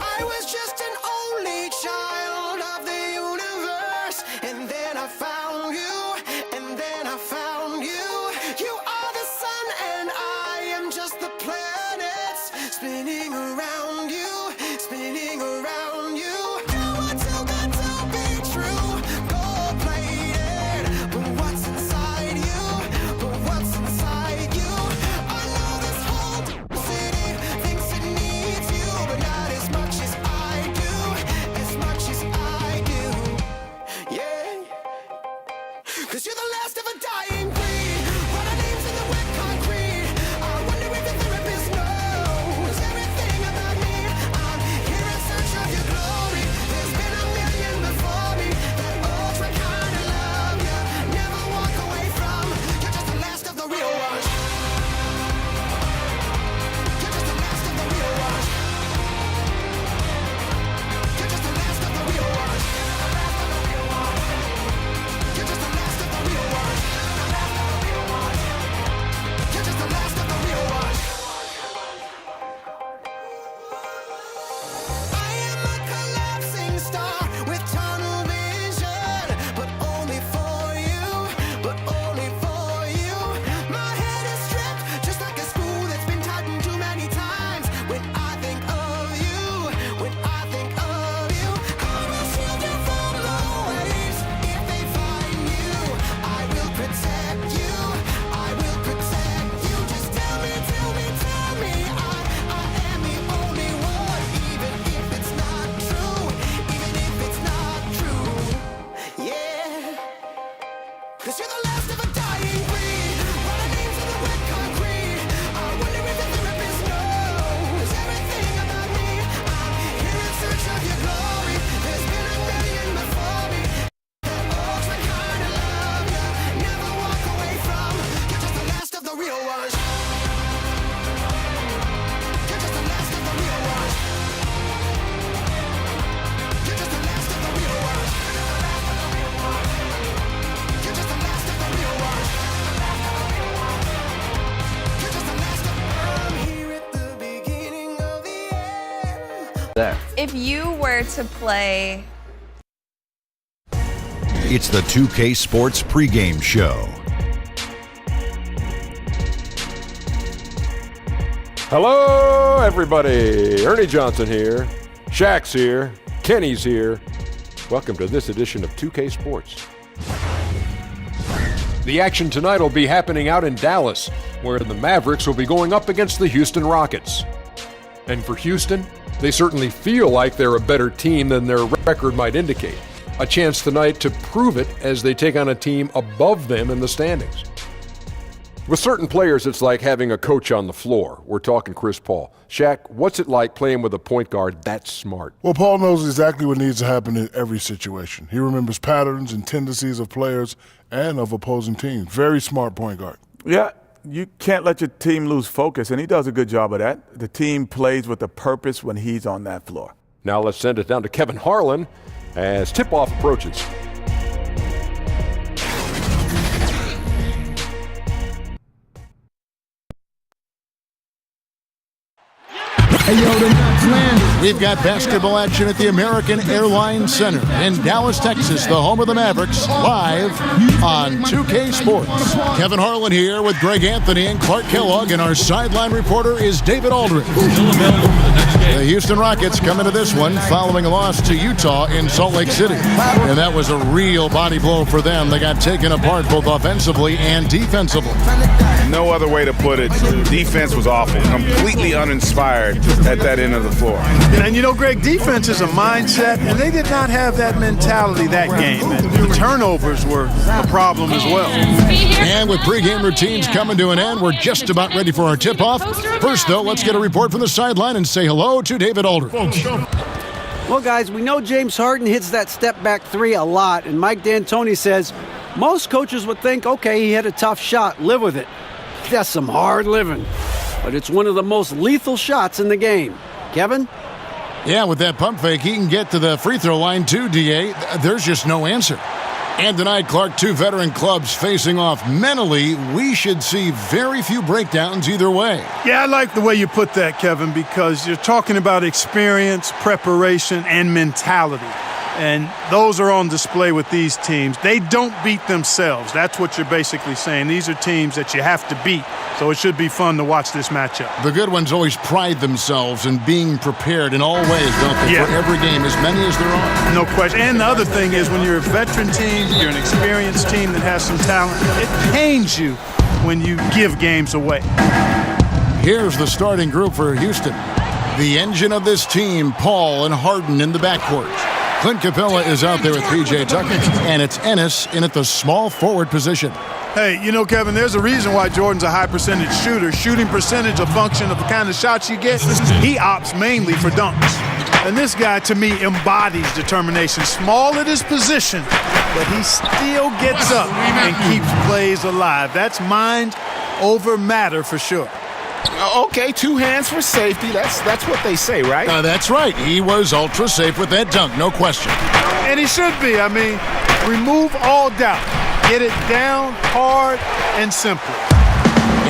I was just an only child of the universe, and then I found you, and then I found you. You are the sun, and I am just the planets spinning around you, spinning around you. You are too good to be true, gold-plated, but what's inside you? But what's inside you? I know this whole city thinks it needs you, but not as much as I do, as much as I do. Yeah, 'cause you're the last of a dying breed. Write our names in the wet concrete. I wonder if the therapist knows everything about me. I'm here in search of your glory. There's been a million before me that ultra kind of love you never walk away from. You're just the last of the real ones. You're just the last of the real ones. You're just the last of the real ones. You're just the last of the real ones. You're just the last of the real ones. I am a collapsing star with tunnel vision, but only for you, but only for you. My head is stripped, just like a screw that's been tightened too many times. When I think of you, when I think of you, I will shield you from the waves. If they find you, I will protect you. I will protect you. Just tell me, tell me, tell me, I am the only one, even if it's not true, even if it's not true. Yeah, 'cause you're the last of a dying breed. Write our names in the wet concrete. I wonder if the therapist knows everything about me. I'm here in search of your glory. There's been a million before me that ultra kind of love you never walk away from. You're just the last of the real ones. You're just the last of the real ones. You're just the last of the real ones. You're just the last of the real ones. You're just the last of. I'm here at the beginning of the end. If you were to play It's the 2K Sports Pregame Show. Hello, everybody. Ernie Johnson here. Shaq's here. Kenny's here. Welcome to this edition of 2K Sports. The action tonight will be happening out in Dallas, where the Mavericks will be going up against the Houston Rockets. And for Houston, they certainly feel like they're a better team than their record might indicate. A chance tonight to prove it as they take on a team above them in the standings. With certain players, it's like having a coach on the floor. We're talking Chris Paul. Shaq, what's it like playing with a point guard that smart? Well, Paul knows exactly what needs to happen in every situation. He remembers patterns and tendencies of players and of opposing teams. Very smart point guard. Yeah, you can't let your team lose focus, and he does a good job of that. The team plays with a purpose when he's on that floor. Now let's send it down to Kevin Harlan as tip-off approaches. We've got basketball action at the American Airlines Center in Dallas, Texas, the home of the Mavericks, live on 2K Sports. Kevin Harlan here with Greg Anthony and Clark Kellogg, and our sideline reporter is David Aldridge. The Houston Rockets come into this one following a loss to Utah in Salt Lake City. And that was a real body blow for them. They got taken apart both offensively and defensively. No other way to put it. Defense was awful. Completely uninspired at that end of the floor. And you know, Greg, defense is a mindset, and they did not have that mentality that game. And the turnovers were a problem as well. And with pregame routines coming to an end, we're just about ready for our tip-off. First, though, let's get a report from the sideline and say hello to David Aldridge. Well, guys, we know James Harden hits that step-back three a lot, and Mike D'Antoni says most coaches would think, okay, he hit a tough shot, live with it. That's some hard living. But it's one of the most lethal shots in the game. Kevin? Yeah, with that pump fake, he can get to the free throw line too, D.A. There's just no answer. And tonight, Clark, two veteran clubs facing off. Mentally, we should see very few breakdowns either way. Yeah, I like the way you put that, Kevin, because you're talking about experience, preparation, and mentality. And those are on display with these teams. They don't beat themselves. That's what you're basically saying. These are teams that you have to beat. So it should be fun to watch this matchup. The good ones always pride themselves in being prepared in all ways, don't they? Yeah. For every game, as many as there are. No question. And the other thing is when you're a veteran team, you're an experienced team that has some talent, it pains you when you give games away. Here's the starting group for Houston. The engine of this team, Paul and Harden in the backcourt. Clint Capella is out there with P.J. Tucker, and it's Ennis in at the small forward position. Hey, you know, Kevin, there's a reason why Jordan's a high-percentage shooter. Shooting percentage a function of the kind of shots you get. He opts mainly for dunks. And this guy, to me, embodies determination. Small at his position, but he still gets up and keeps plays alive. That's mind over matter for sure. Okay, 2 hands for safety. That's what they say, right? That's right. He was ultra safe with that dunk, no question. And he should be. I mean, remove all doubt. Get it down hard and simple.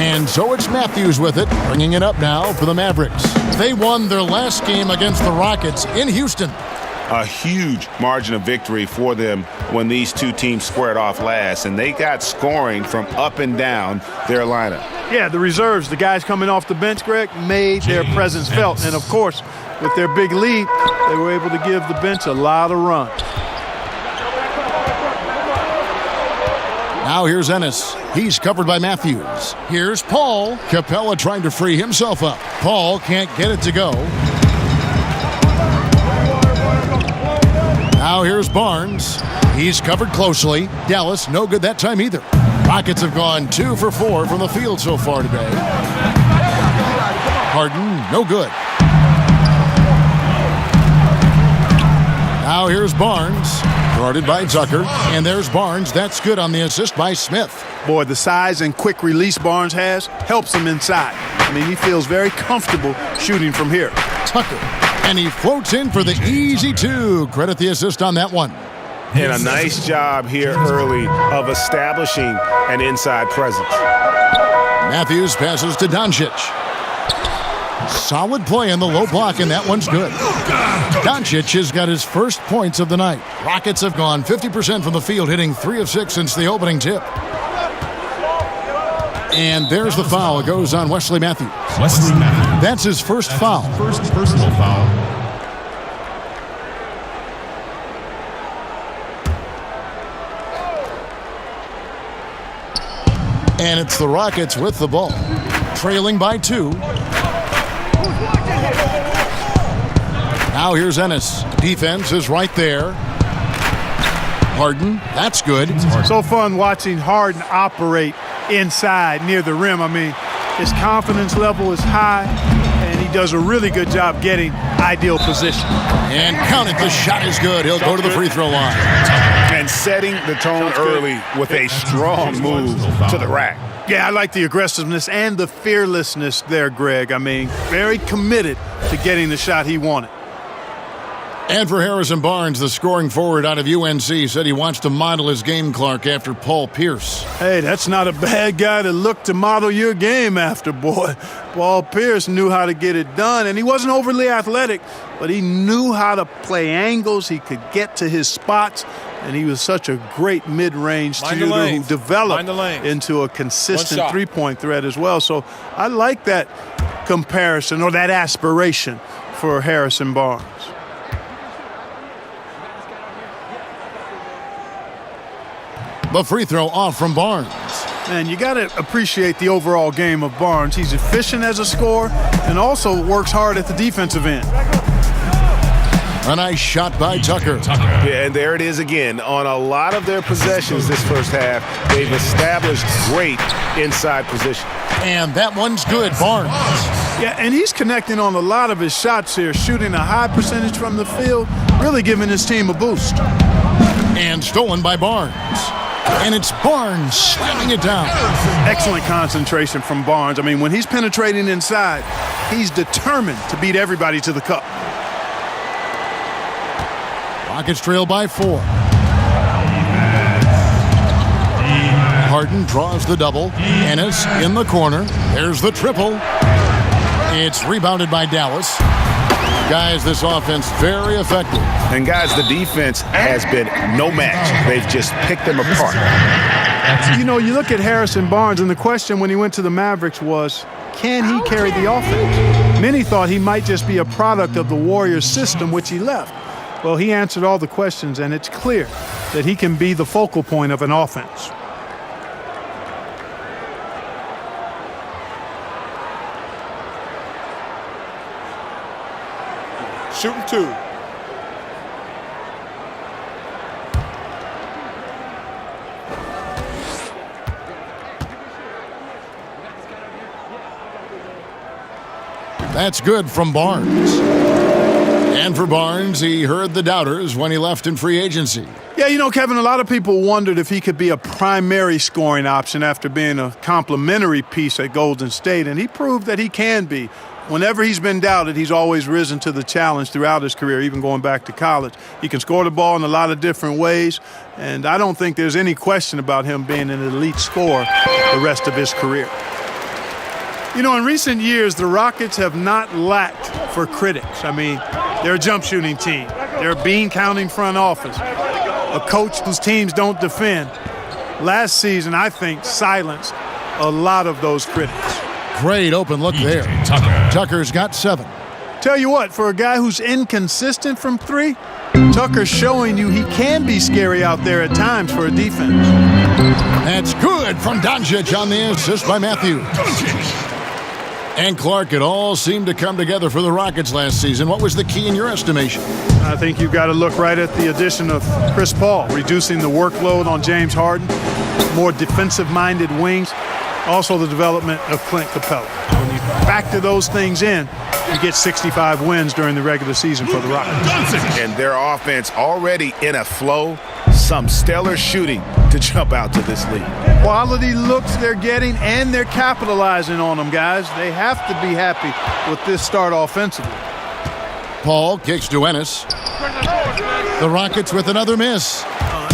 And so it's Matthews with it, bringing it up now for the Mavericks. They won their last game against the Rockets in Houston. A huge margin of victory for them when these two teams squared off last, and they got scoring from up and down their lineup. Yeah, the reserves, the guys coming off the bench, Greg, made their presence felt. And, of course, with their big lead, they were able to give the bench a lot of run. Now here's Ennis. He's covered by Matthews. Here's Paul. Capella trying to free himself up. Paul can't get it to go. Now here's Barnes. He's covered closely. Dallas, no good that time either. Rockets have gone 2 for 4 from the field so far today. Harden, no good. Now here's Barnes. Guarded by Tucker. And there's Barnes. That's good on the assist by Smith. Boy, the size and quick release Barnes has helps him inside. I mean, he feels very comfortable shooting from here. Tucker. And he floats in for the easy 2. Credit the assist on that one. And a nice job here early of establishing an inside presence. Matthews passes to Doncic. Solid play in the low block, and that one's good. Doncic has got his first points of the night. Rockets have gone 50% from the field, hitting 3 of 6 since the opening tip. And there's the foul. It goes on Wesley Matthews. That's his first foul. First personal foul. And it's the Rockets with the ball. Trailing by 2. Now here's Ennis. Defense is right there. Harden, that's good. So fun watching Harden operate inside near the rim. I mean, his confidence level is high, and he does a really good job getting ideal position. And count it, the shot is good. He'll go to the free throw line. And setting the tone early with a strong move to the rack. Yeah, I like the aggressiveness and the fearlessness there, Greg. I mean, very committed to getting the shot he wanted. And for Harrison Barnes, the scoring forward out of UNC, said he wants to model his game, Clark, after Paul Pierce. Hey, that's not a bad guy to look to model your game after, boy. Paul Pierce knew how to get it done, and he wasn't overly athletic, but he knew how to play angles. He could get to his spots, and he was such a great mid-range shooter who developed into a consistent three-point threat as well. So I like that comparison or that aspiration for Harrison Barnes. The free throw off from Barnes. And you got to appreciate the overall game of Barnes. He's efficient as a scorer and also works hard at the defensive end. A nice shot by Tucker. Yeah, and there it is again. On a lot of their possessions this first half, they've established great inside position. And that one's good, Barnes. Yeah, and he's connecting on a lot of his shots here, shooting a high percentage from the field, really giving his team a boost. And stolen by Barnes. And it's Barnes slamming it down. Excellent concentration from Barnes. I mean, when he's penetrating inside, he's determined to beat everybody to the cup. Rockets trail by 4. Harden draws the double. Ennis in the corner. There's the triple. It's rebounded by Dallas. Guys, this offense very effective. And guys, the defense has been no match. They've just picked them apart. You know, you look at Harrison Barnes, and the question when he went to the Mavericks was, can he carry the offense? Many thought he might just be a product of the Warriors system, which he left. Well, he answered all the questions, and it's clear that he can be the focal point of an offense. Shooting 2. That's good from Barnes. And for Barnes, he heard the doubters when he left in free agency. Yeah, you know, Kevin, a lot of people wondered if he could be a primary scoring option after being a complementary piece at Golden State, and he proved that he can be. Whenever he's been doubted, he's always risen to the challenge throughout his career, even going back to college. He can score the ball in a lot of different ways, and I don't think there's any question about him being an elite scorer the rest of his career. You know, in recent years, the Rockets have not lacked for critics. I mean, they're a jump shooting team. They're a bean-counting front office. A coach whose teams don't defend. Last season, I think, silenced a lot of those critics. Great open look there. Tucker's got 7. Tell you what, for a guy who's inconsistent from 3, Tucker's showing you he can be scary out there at times for a defense. That's good from Doncic on the assist by Matthews. And Clark, it all seemed to come together for the Rockets last season. What was the key in your estimation? I think you've got to look right at the addition of Chris Paul, reducing the workload on James Harden, more defensive-minded wings, also the development of Clint Capella. When you factor those things in, you get 65 wins during the regular season for the Rockets. And their offense already in a flow, some stellar shooting to jump out to this league. Quality looks they're getting, and they're capitalizing on them, guys. They have to be happy with this start offensively. Paul kicks to Ennis. The Rockets with another miss.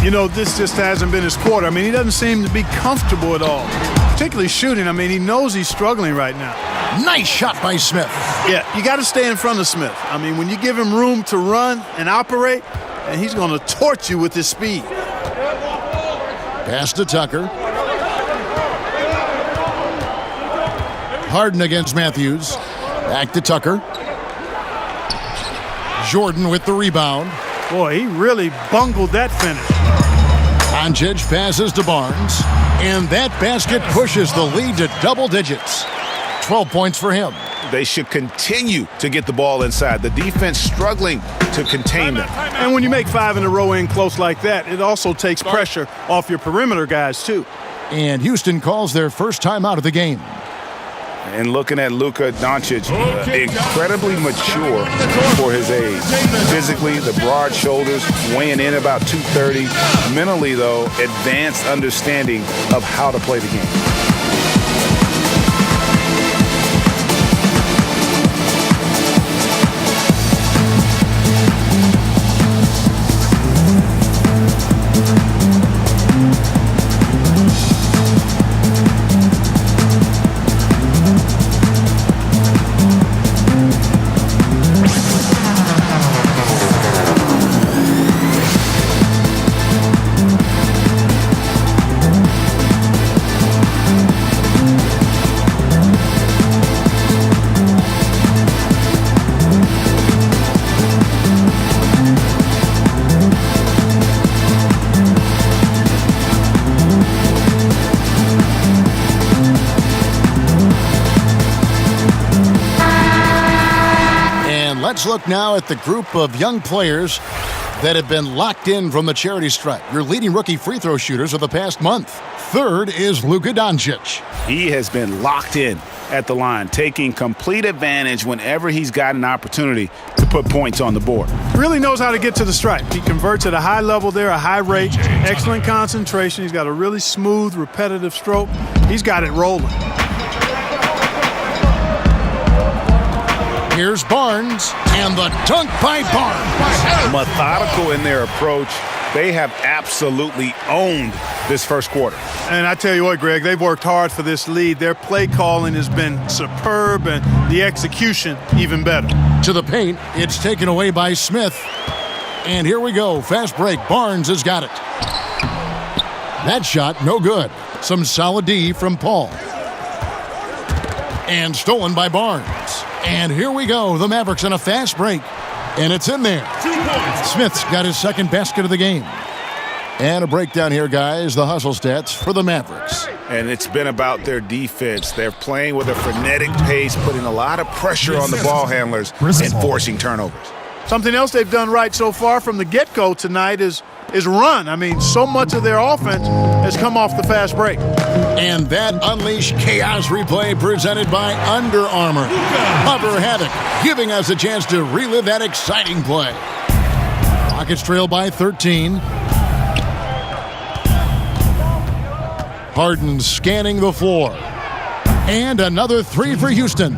You know, this just hasn't been his quarter. I mean, he doesn't seem to be comfortable at all, particularly shooting. I mean, he knows he's struggling right now. Nice shot by Smith. Yeah, you got to stay in front of Smith. I mean, when you give him room to run and operate, and he's going to torch you with his speed. Pass to Tucker. Harden against Matthews. Back to Tucker. Jordan with the rebound. Boy, he really bungled that finish. Doncic passes to Barnes. And that basket pushes the lead to double digits. 12 points for him. They should continue to get the ball inside. The defense struggling to contain them. And when you make 5 in a row in close like that, it also takes pressure off your perimeter guys, too. And Houston calls their first time out of the game. And looking at Luka Doncic, incredibly mature for his age. Physically, the broad shoulders, weighing in about 230. Mentally, though, advanced understanding of how to play the game. Let's look now at the group of young players that have been locked in from the charity stripe. Your leading rookie free throw shooters of the past month. Third is Luka Doncic. He has been locked in at the line, taking complete advantage whenever he's got an opportunity to put points on the board. Really knows how to get to the stripe. He converts at a high level there, a high rate, excellent concentration. He's got a really smooth, repetitive stroke. He's got it rolling. Here's Barnes, and the dunk by Barnes. Methodical in their approach, They have absolutely owned this first quarter. And I tell you what, Greg, they've worked hard for this lead. Their play calling has been superb, and the execution even better. To the paint, it's taken away by Smith. And here we go, fast break. Barnes has got it. That shot, no good. Some solid D from Paul. And stolen by Barnes. And here we go, the Mavericks on a fast break. And it's in there. Smith's got his second basket of the game. And a breakdown here, guys, the hustle stats for the Mavericks. And it's been about their defense. They're playing with a frenetic pace, putting a lot of pressure on the ball handlers and forcing turnovers. Something else they've done right so far from the get-go tonight is run. I mean, so much of their offense has come off the fast break. And that Unleash Chaos replay presented by Under Armour. Hover Havoc, giving us a chance to relive that exciting play. Rockets trail by 13. Harden scanning the floor. And another three for Houston.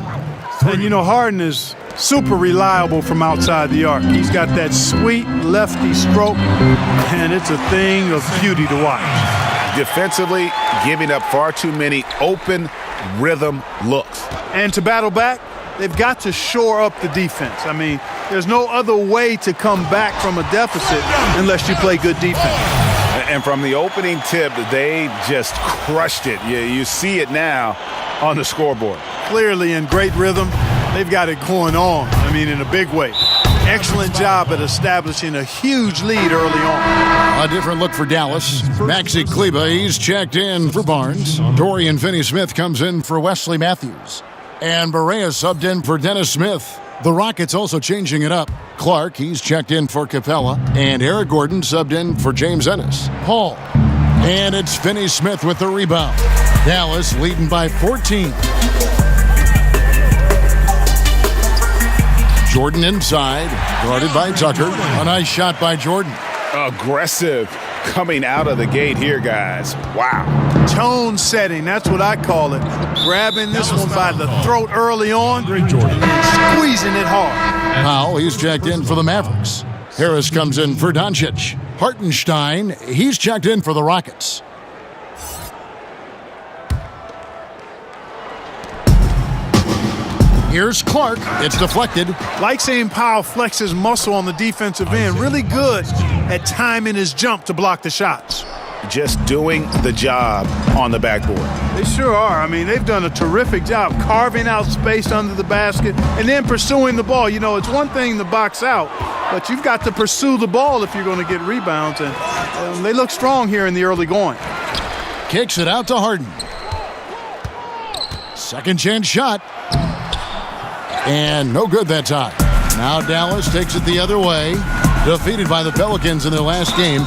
And you know, Harden is super reliable from outside the arc. He's got that sweet lefty stroke, and it's a thing of beauty to watch. Defensively, giving up far too many open rhythm looks. And to battle back, they've got to shore up the defense. I mean, there's no other way to come back from a deficit unless you play good defense. And from the opening tip, they just crushed it. You see it now on the scoreboard. Clearly in great rhythm. They've got it going on, I mean, in a big way. Excellent job at establishing a huge lead early on. A different look for Dallas. Maxi Kleba, he's checked in for Barnes. Dorian Finney-Smith comes in for Wesley Matthews. And Barea subbed in for Dennis Smith. The Rockets also changing it up. Clark, he's checked in for Capella. And Eric Gordon subbed in for James Ennis. Paul. And it's Finney-Smith with the rebound. Dallas leading by 14. Jordan inside, guarded by Tucker. A nice shot by Jordan. Aggressive coming out of the gate here, guys. Wow. Tone setting, that's what I call it. Grabbing this one by the throat early on and squeezing it hard. Powell, he's checked in for the Mavericks. Harris comes in for Doncic. Hartenstein, he's checked in for the Rockets. Here's Clark. It's deflected. Like seeing Powell flex his muscle on the defensive end. Really good at timing his jump to block the shots. Just doing the job on the backboard. They sure are. I mean, they've done a terrific job carving out space under the basket and then pursuing the ball. You know, it's one thing to box out, but you've got to pursue the ball if you're going to get rebounds. And they look strong here in the early going. Kicks it out to Harden. Second chance shot. And no good that time. Now Dallas takes it the other way. Defeated by the Pelicans in their last game.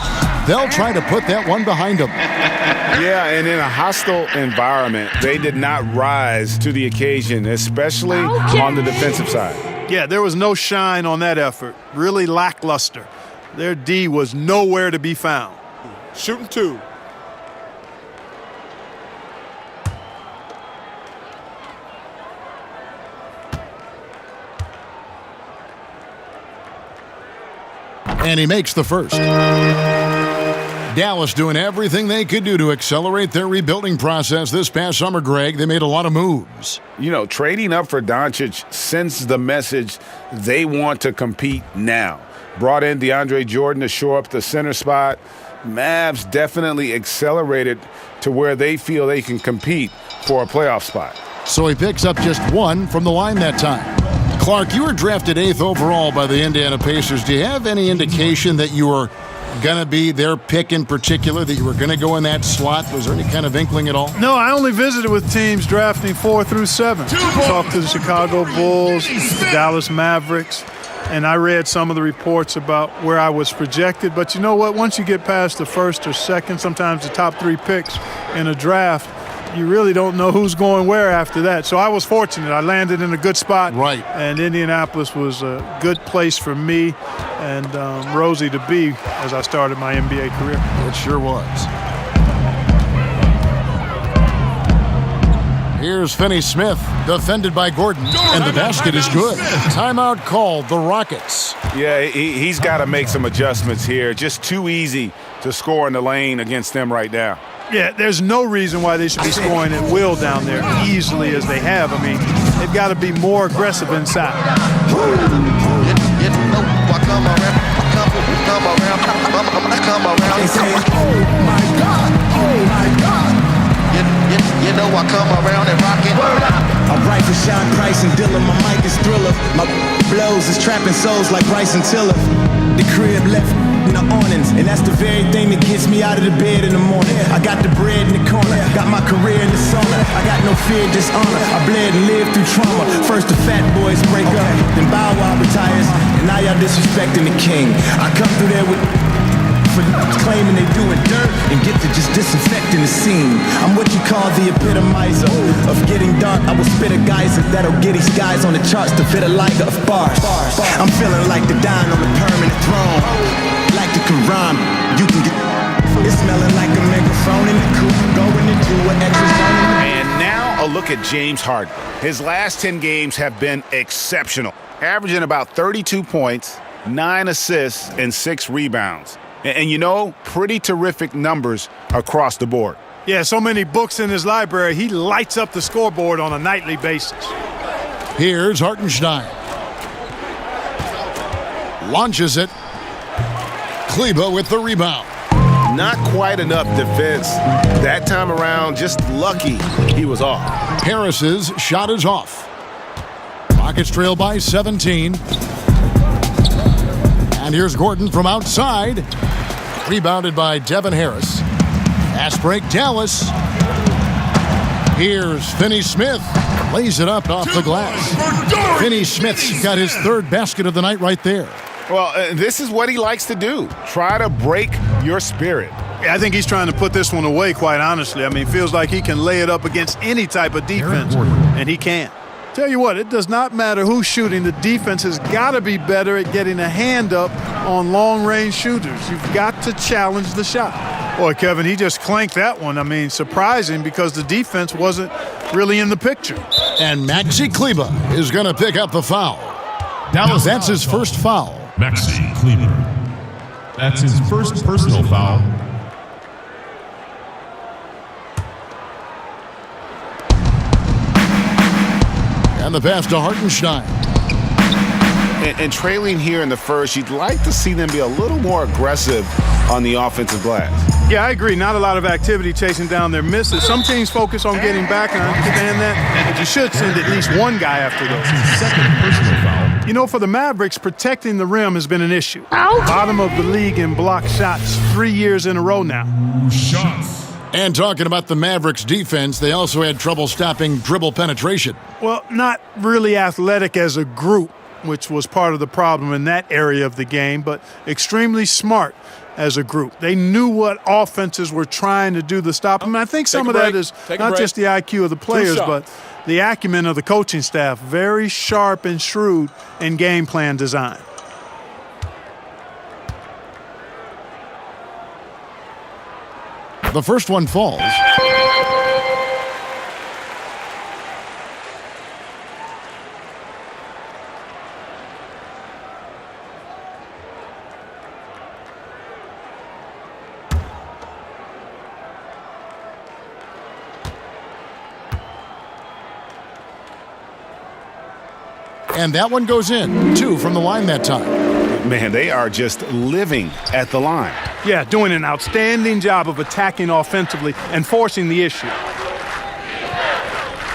They'll try to put that one behind them. Yeah, and in a hostile environment, they did not rise to the occasion, especially on the defensive side. Yeah, there was no shine on that effort. Really lackluster. Their D was nowhere to be found. Shooting two. And he makes the first. Dallas doing everything they could do to accelerate their rebuilding process this past summer, Greg. They made a lot of moves. You know, trading up for Doncic sends the message they want to compete now. Brought in DeAndre Jordan to shore up the center spot. Mavs definitely accelerated to where they feel they can compete for a playoff spot. So he picks up just one from the line that time. Clark, you were drafted 8th overall by the Indiana Pacers. Do you have any indication that you were going to be their pick in particular, that you were going to go in that slot? Was there any kind of inkling at all? No, I only visited with teams drafting 4 through 7. Talked to the Chicago Bulls, the Dallas Mavericks, and I read some of the reports about where I was projected. But you know what? Once you get past the first or second, sometimes the top 3 picks in a draft, you really don't know who's going where after that. So I was fortunate. I landed in a good spot. Right. And Indianapolis was a good place for me and Rosie to be as I started my NBA career. It sure was. Here's Finney Smith, defended by Gordon, and the basket is good. Timeout called, the Rockets. Yeah, he's got to make some adjustments here. Just too easy to score in the lane against them right now. Yeah, there's no reason why they should be scoring at will down there easily as they have. I mean, they've got to be more aggressive inside. They say, oh my God, oh my God. You know I come around and rock it. I'm right for Sean Price and Dilla. My mic is Thriller. My blows is trapping souls like Bryce and Tiller. The crib left in the awnings, and that's the very thing that gets me out of the bed in the morning. I got the bread in the corner, got my career in the sauna. I got no fear, dishonor. I bled and lived through trauma. First the fat boys break up, then Bow Wow retires, and now y'all disrespecting the king. I come through there with claiming they doing dirt and get to just disinfecting the scene. I'm what you call the epitomizer of getting dark. I will spit a geyser that'll get these guys on the charts to fit a liger of bars. I'm feeling like the Don on the permanent throne. Like the Quran, you can get. It's smelling like a megaphone in the coupe, going into an extra zone. And now a look at James Harden. His last 10 games have been exceptional, averaging about 32 points, 9 assists, and 6 rebounds. And you know, pretty terrific numbers across the board. Yeah, so many books in his library, he lights up the scoreboard on a nightly basis. Here's Hartenstein. Launches it. Kleba with the rebound. Not quite enough defense. That time around, just lucky he was off. Harris's shot is off. Rockets trail by 17. And here's Gordon from outside. Rebounded by Devin Harris. Fast break, Dallas. Here's Finney Smith. Lays it up off the glass. Finney Smith's got his third basket of the night right there. Well, this is what he likes to do. Try to break your spirit. Yeah, I think he's trying to put this one away, quite honestly. I mean, feels like he can lay it up against any type of defense, and he can. Tell you what, it does not matter who's shooting. The defense has got to be better at getting a hand up on long-range shooters. You've got to challenge the shot. Boy, Kevin, he just clanked that one. I mean, surprising because the defense wasn't really in the picture. And Maxi Kleba is going to pick up the foul. Dallas, that's his first foul. Maxi Kleba. That's his first personal foul. And the pass to Hartenstein. And trailing here in the first, you'd like to see them be a little more aggressive on the offensive glass. Yeah, I agree. Not a lot of activity chasing down their misses. Some teams focus on getting back, and I understand that, but you should send at least one guy after those. Second personal foul. You know, for the Mavericks, protecting the rim has been an issue. Bottom of the league in block shots 3 years in a row now. Shots. And talking about the Mavericks defense, they also had trouble stopping dribble penetration. Well, not really athletic as a group, which was part of the problem in that area of the game, but extremely smart as a group. They knew what offenses were trying to do to stop them. I think some of that is not just the IQ of the players, but the acumen of the coaching staff. Very sharp and shrewd in game plan design. The first one falls. And that one goes in. 2 from the line that time. Man, they are just living at the line. Yeah, doing an outstanding job of attacking offensively and forcing the issue.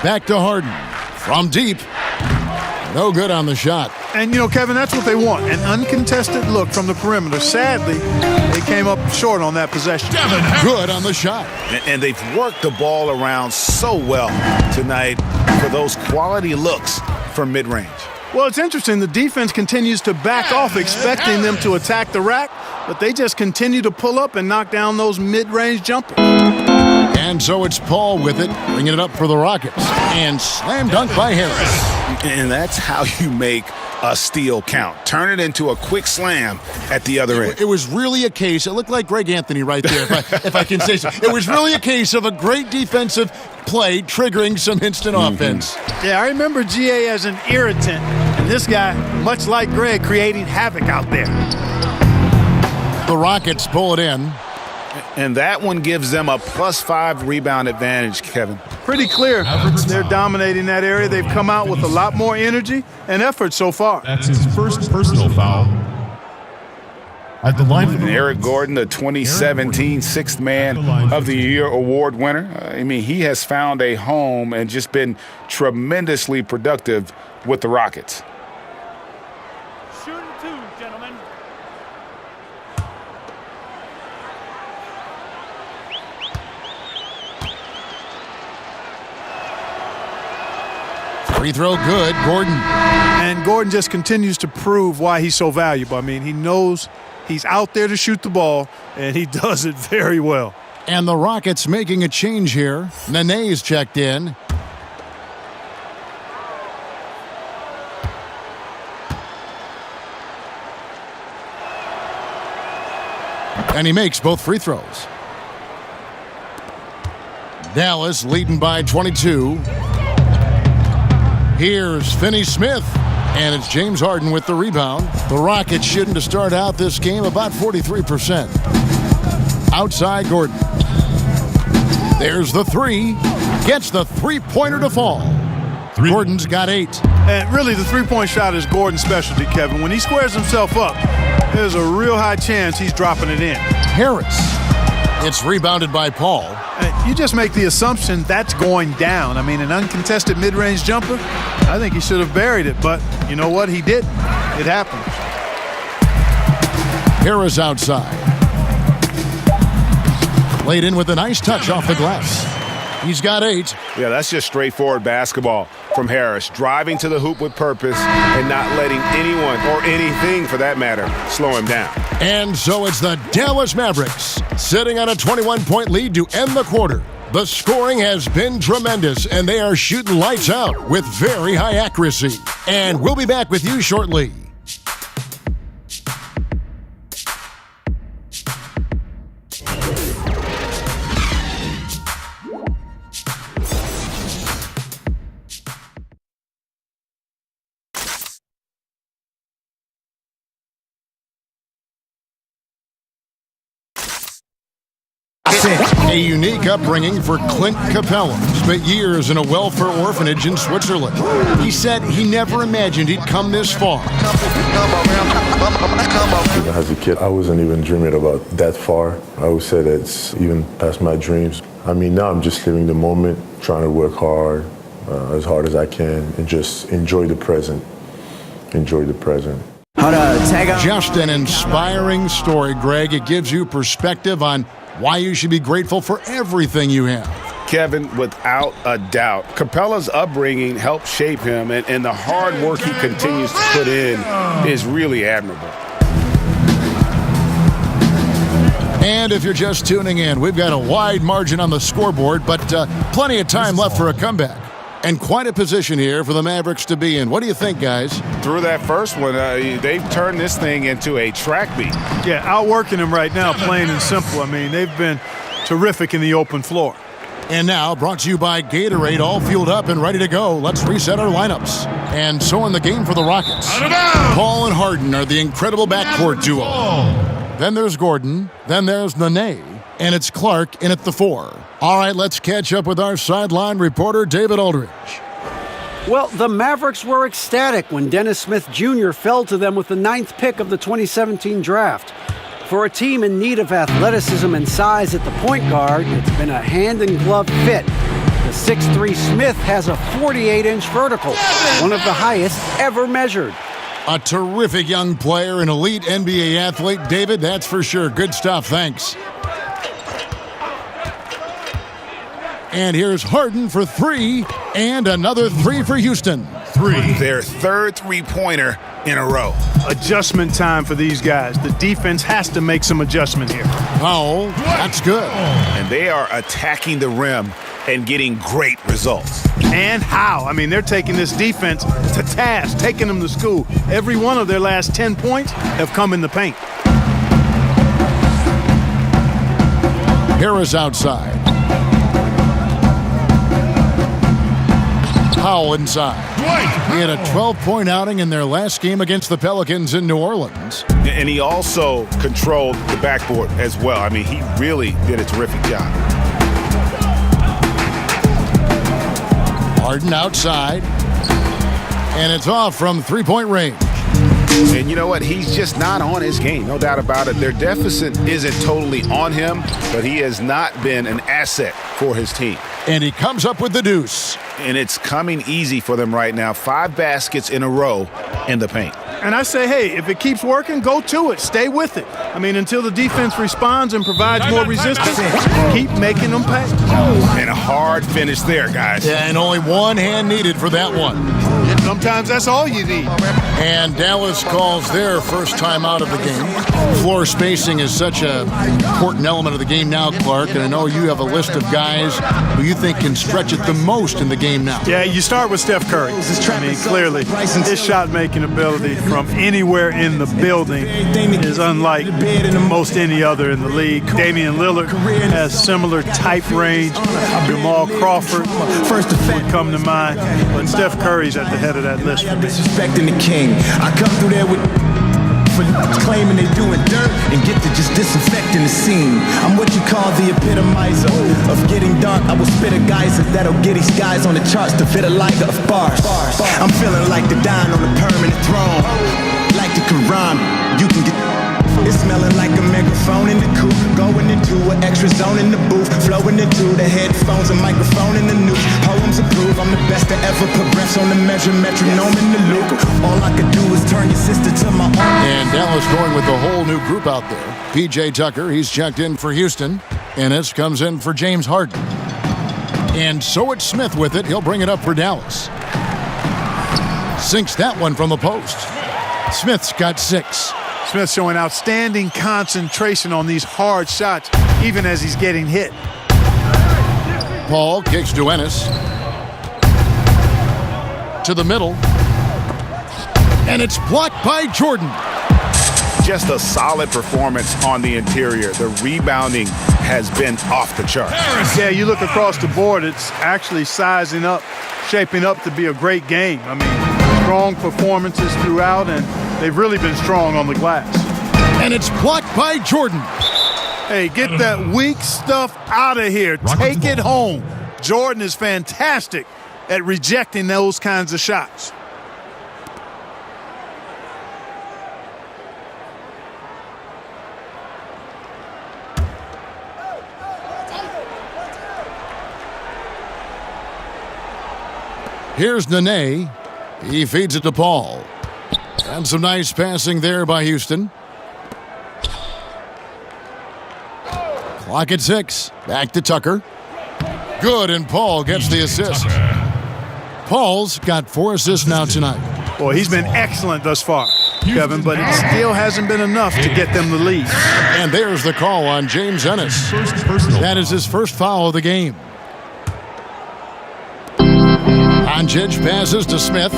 Back to Harden. From deep. No good on the shot. And, you know, Kevin, that's what they want. An uncontested look from the perimeter. Sadly, they came up short on that possession. Good on the shot. And they've worked the ball around so well tonight for those quality looks from mid-range. Well, it's interesting. The defense continues to back off, expecting them to attack the rack, but they just continue to pull up and knock down those mid-range jumpers. And so it's Paul with it, bringing it up for the Rockets. And slam dunk by Harris. And that's how you make a steal count. Turn it into a quick slam at the other end. It was really a case. It looked like Greg Anthony right there, if I can say so. It was really a case of a great defensive play triggering some instant offense. Yeah, I remember GA as an irritant, and this guy, much like Greg, creating havoc out there. The Rockets pull it in. And that one gives them a +5 rebound advantage, Kevin. Pretty clear. They're dominating that area. They've come out with a lot more energy and effort so far. That's his first personal foul. At the line for And Eric Gordon, the 2017 Sixth Man of the Year award winner. He has found a home and just been tremendously productive with the Rockets. Shooting two, gentlemen. Free throw good, Gordon. And Gordon just continues to prove why he's so valuable. He knows he's out there to shoot the ball, and he does it very well. And the Rockets making a change here. Nene's checked in. And he makes both free throws. Dallas leading by 22. Here's Finney-Smith, and it's James Harden with the rebound. The Rockets shooting to start out this game about 43%. Outside Gordon. There's the three. Gets the three-pointer to fall. Gordon's got 8. And really, the three-point shot is Gordon's specialty, Kevin. When he squares himself up, there's a real high chance he's dropping it in. Harris. It's rebounded by Paul. You just make the assumption that's going down. An uncontested mid-range jumper, I think he should have buried it. But you know what? He didn't. It happened. Harris outside. Laid in with a nice touch off the glass. He's got 8. Yeah, that's just straightforward basketball from Harris. Driving to the hoop with purpose and not letting anyone, or anything for that matter, slow him down. And so it's the Dallas Mavericks sitting on a 21-point lead to end the quarter. The scoring has been tremendous, and they are shooting lights out with very high accuracy. And we'll be back with you shortly. A unique upbringing for Clint Capella. Spent years in a welfare orphanage in Switzerland. He said he never imagined he'd come this far. As a kid, I wasn't even dreaming about that far. I would say that's even past my dreams. Now I'm just living the moment, trying to work hard as I can, and just enjoy the present. Enjoy the present. Just an inspiring story, Greg. It gives you perspective on why you should be grateful for everything you have. Kevin, without a doubt, Capella's upbringing helped shape him, and the hard work he continues to put in is really admirable. And if you're just tuning in, we've got a wide margin on the scoreboard, but plenty of time left for a comeback. And quite a position here for the Mavericks to be in. What do you think, guys? Through that first one, they've turned this thing into a track meet. Yeah, outworking them right now, plain and simple. They've been terrific in the open floor. And now, brought to you by Gatorade, all fueled up and ready to go. Let's reset our lineups. And so in the game for the Rockets, Paul and Harden are the incredible backcourt duo. Then there's Gordon. Then there's Nene. And it's Clark in at the 4. All right, let's catch up with our sideline reporter, David Aldridge. Well, the Mavericks were ecstatic when Dennis Smith Jr. fell to them with the 9th pick of the 2017 draft. For a team in need of athleticism and size at the point guard, it's been a hand-in-glove fit. The 6'3" Smith has a 48-inch vertical, one of the highest ever measured. A terrific young player, an elite NBA athlete. David, that's for sure. Good stuff. Thanks. And here's Harden for 3, and another 3 for Houston. 3. Their third three-pointer in a row. Adjustment time for these guys. The defense has to make some adjustment here. Oh, that's good. And they are attacking the rim and getting great results. And how? I mean, they're taking this defense to task, taking them to school. Every one of their last 10 points have come in the paint. Harris outside. Powell inside. He had a 12-point outing in their last game against the Pelicans in New Orleans. And he also controlled the backboard as well. I mean, he really did a terrific job. Harden outside. And it's off from three-point range. And you know what? He's just not on his game, no doubt about it. Their deficit isn't totally on him, but he has not been an asset for his team. And he comes up with the deuce. And it's coming easy for them right now. 5 baskets in a row in the paint. And I say, hey, if it keeps working, go to it. Stay with it. I mean, until the defense responds and provides more resistance, keep making them pay. And a hard finish there, guys. Yeah, and only one hand needed for that one. Sometimes that's all you need. And Dallas calls their first time out of the game. Floor spacing is such an important element of the game now, Clark, and I know you have a list of guys who you think can stretch it the most in the game now. Yeah, you start with Steph Curry. I mean, clearly, his shot-making ability from anywhere in the building is unlike most any other in the league. Damian Lillard has similar type range. Jamal Crawford would come to mind. But Steph Curry's at the head of that list for me. Disrespecting the king. I come through there with claiming they doing dirt and get to just disinfecting the scene. I'm what you call the epitomizer of getting dark. I will spit a geyser that'll get these guys on the charts to fit a liger of bars. I'm feeling like the dine on a permanent throne. Like the Quran, you can get. It's smelling like a megaphone in the coupe, going into an extra zone in the booth, flowing into the headphones, a microphone in the news. Poems approve, I'm the best to ever put breaths on the measure, metronome in the loop. All I could do is turn your sister to my own. And Dallas going with the whole new group out there. P.J. Tucker, he's checked in for Houston. Ennis comes in for James Harden. And so it's Smith with it. He'll bring it up for Dallas. Sinks that one from the post. Smith's got 6. Smith showing outstanding concentration on these hard shots, even as he's getting hit. Paul kicks to Ennis. To the middle. And it's blocked by Jordan. Just a solid performance on the interior. The rebounding has been off the charts. Yeah, you look across the board, it's actually sizing up, shaping up to be a great game. I mean, strong performances throughout, and they've really been strong on the glass. And it's blocked by Jordan. Hey, get that weak stuff out of here. Take it home. Jordan is fantastic at rejecting those kinds of shots. Here's Nene. He feeds it to Paul. And some nice passing there by Houston. Clock at 6. Back to Tucker. Good, and Paul gets the assist. Paul's got 4 assists now tonight. Boy, he's been excellent thus far, Kevin, but it still hasn't been enough to get them the lead. And there's the call on James Ennis. That is his first foul of the game. Doncic passes to Smith.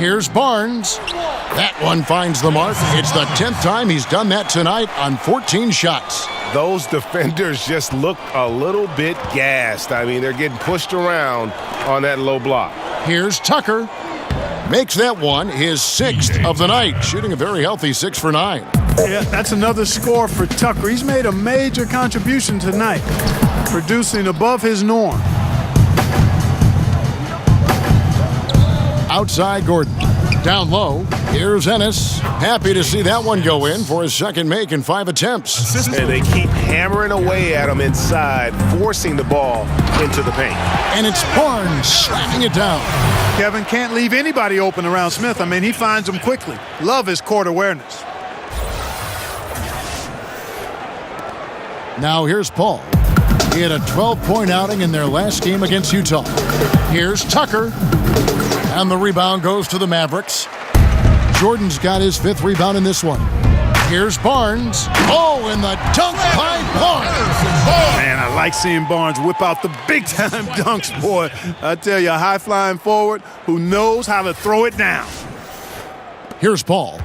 Here's Barnes. That one finds the mark. It's the 10th time he's done that tonight on 14 shots. Those defenders just look a little bit gassed. I mean, they're getting pushed around on that low block. Here's Tucker. Makes that one his 6th of the night, shooting a very healthy 6 for 9. Yeah, that's another score for Tucker. He's made a major contribution tonight, producing above his norm. Outside Gordon. Down low. Here's Ennis. Happy to see that one go in for his second make in 5 attempts. And they keep hammering away at him inside, forcing the ball into the paint. And it's Barnes slamming it down. Kevin can't leave anybody open around Smith. I mean, he finds them quickly. Love his court awareness. Now here's Paul. He had a 12-point outing in their last game against Utah. Here's Tucker. And the rebound goes to the Mavericks. Jordan's got his 5th rebound in this one. Here's Barnes. Oh, and the dunk by Barnes. Man, I like seeing Barnes whip out the big-time dunks, boy. I tell you, a high-flying forward who knows how to throw it down. Here's Paul.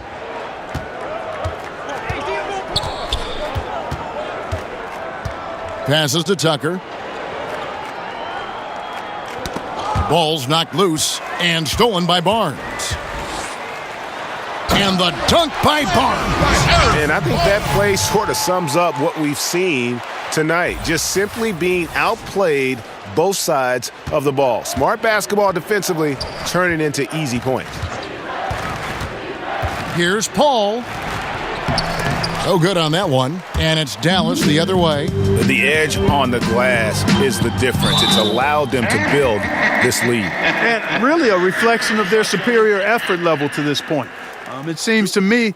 Passes to Tucker. Ball's knocked loose and stolen by Barnes. And the dunk by Barnes. And I think that play sort of sums up what we've seen tonight. Just simply being outplayed both sides of the ball. Smart basketball defensively, turning into easy points. Here's Paul. No good on that one. And it's Dallas the other way. The edge on the glass is the difference. It's allowed them to build this lead. And really a reflection of their superior effort level to this point. It seems to me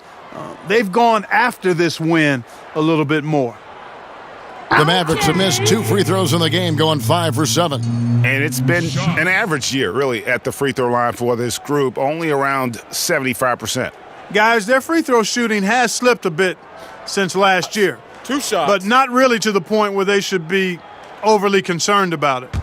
they've gone after this win a little bit more. The Mavericks have missed 2 free throws in the game, going 5 for 7. And it's been an average year, really, at the free throw line for this group, only around 75%. Guys, their free throw shooting has slipped a bit since last year. 2 shots. But not really to the point where they should be overly concerned about it.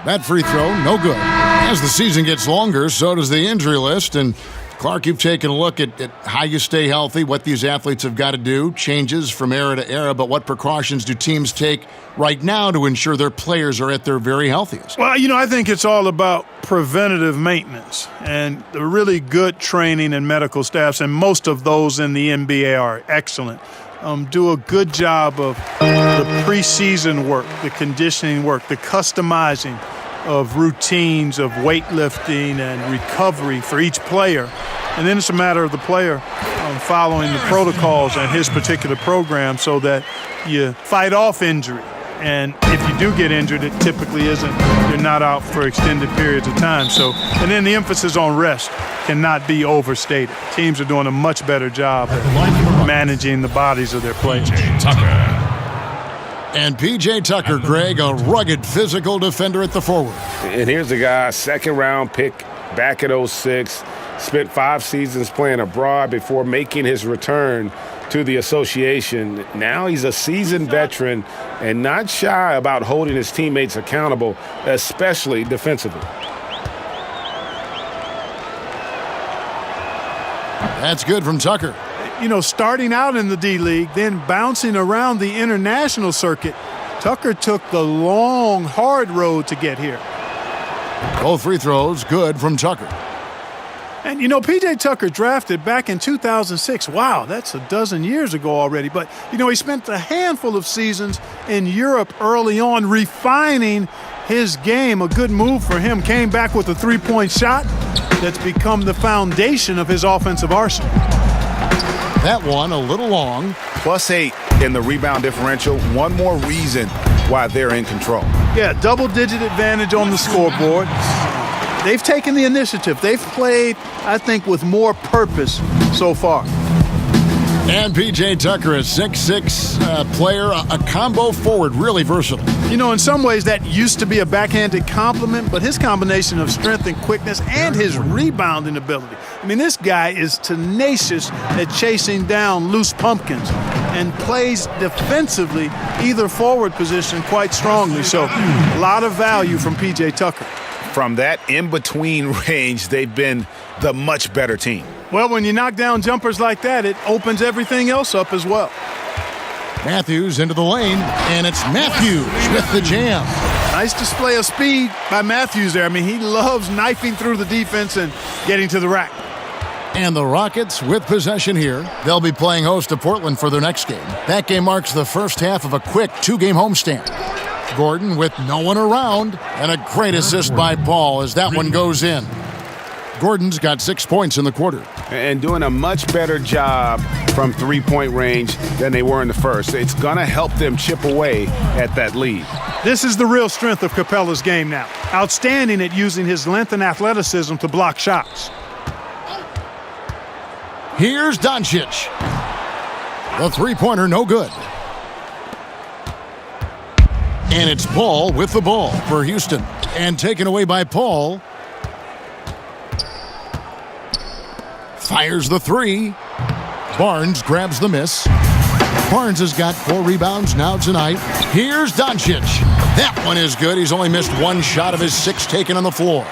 That free throw, no good. As the season gets longer, so does the injury list. And Clark, you've taken a look at how you stay healthy, what these athletes have got to do, changes from era to era, but what precautions do teams take right now to ensure their players are at their very healthiest? Well, I think it's all about preventative maintenance and the really good training and medical staffs, and most of those in the NBA are excellent. Do a good job of the preseason work, the conditioning work, the customizing of routines of weightlifting and recovery for each player. And then it's a matter of the player following the protocols and his particular program so that you fight off injury. And if you do get injured, it typically isn't, you're not out for extended periods of time. So, and then the emphasis on rest cannot be overstated. Teams are doing a much better job at managing the bodies of their players. And P.J. Tucker, Greg, a rugged physical defender at the forward. And here's the guy, second-round pick back at 06, spent 5 seasons playing abroad before making his return to the association. Now he's a seasoned veteran and not shy about holding his teammates accountable, especially defensively. That's good from Tucker. Starting out in the D-League, then bouncing around the international circuit, Tucker took the long, hard road to get here. Both free throws good from Tucker. And, P.J. Tucker drafted back in 2006. Wow, that's a dozen years ago already. But, he spent a handful of seasons in Europe early on refining his game. A good move for him. Came back with a three-point shot that's become the foundation of his offensive arsenal. That one a little long. +8 in the rebound differential. One more reason why they're in control. Yeah, double-digit advantage on the scoreboard. They've taken the initiative. They've played, I think, with more purpose so far. And P.J. Tucker, a 6'6" player, a combo forward, really versatile. In some ways that used to be a backhanded compliment, but his combination of strength and quickness and his rebounding ability. This guy is tenacious at chasing down loose pumpkins and plays defensively either forward position quite strongly. So a lot of value from P.J. Tucker. From that in-between range, they've been the much better team. Well, when you knock down jumpers like that, it opens everything else up as well. Matthews into the lane, and it's Matthews with the jam. Nice display of speed by Matthews there. He loves knifing through the defense and getting to the rack. And the Rockets with possession here. They'll be playing host to Portland for their next game. That game marks the first half of a quick 2-game homestand. Gordon with no one around, and a great assist by Paul as that one goes in. Gordon's got 6 points in the quarter. And doing a much better job from three-point range than they were in the first. It's going to help them chip away at that lead. This is the real strength of Capella's game now. Outstanding at using his length and athleticism to block shots. Here's Doncic. The three-pointer no good. And it's Paul with the ball for Houston. And taken away by Paul. Fires the three. Barnes grabs the miss. Barnes has got 4 rebounds now tonight. Here's Doncic. That one is good. He's only missed 1 shot of his 6 taken on the floor.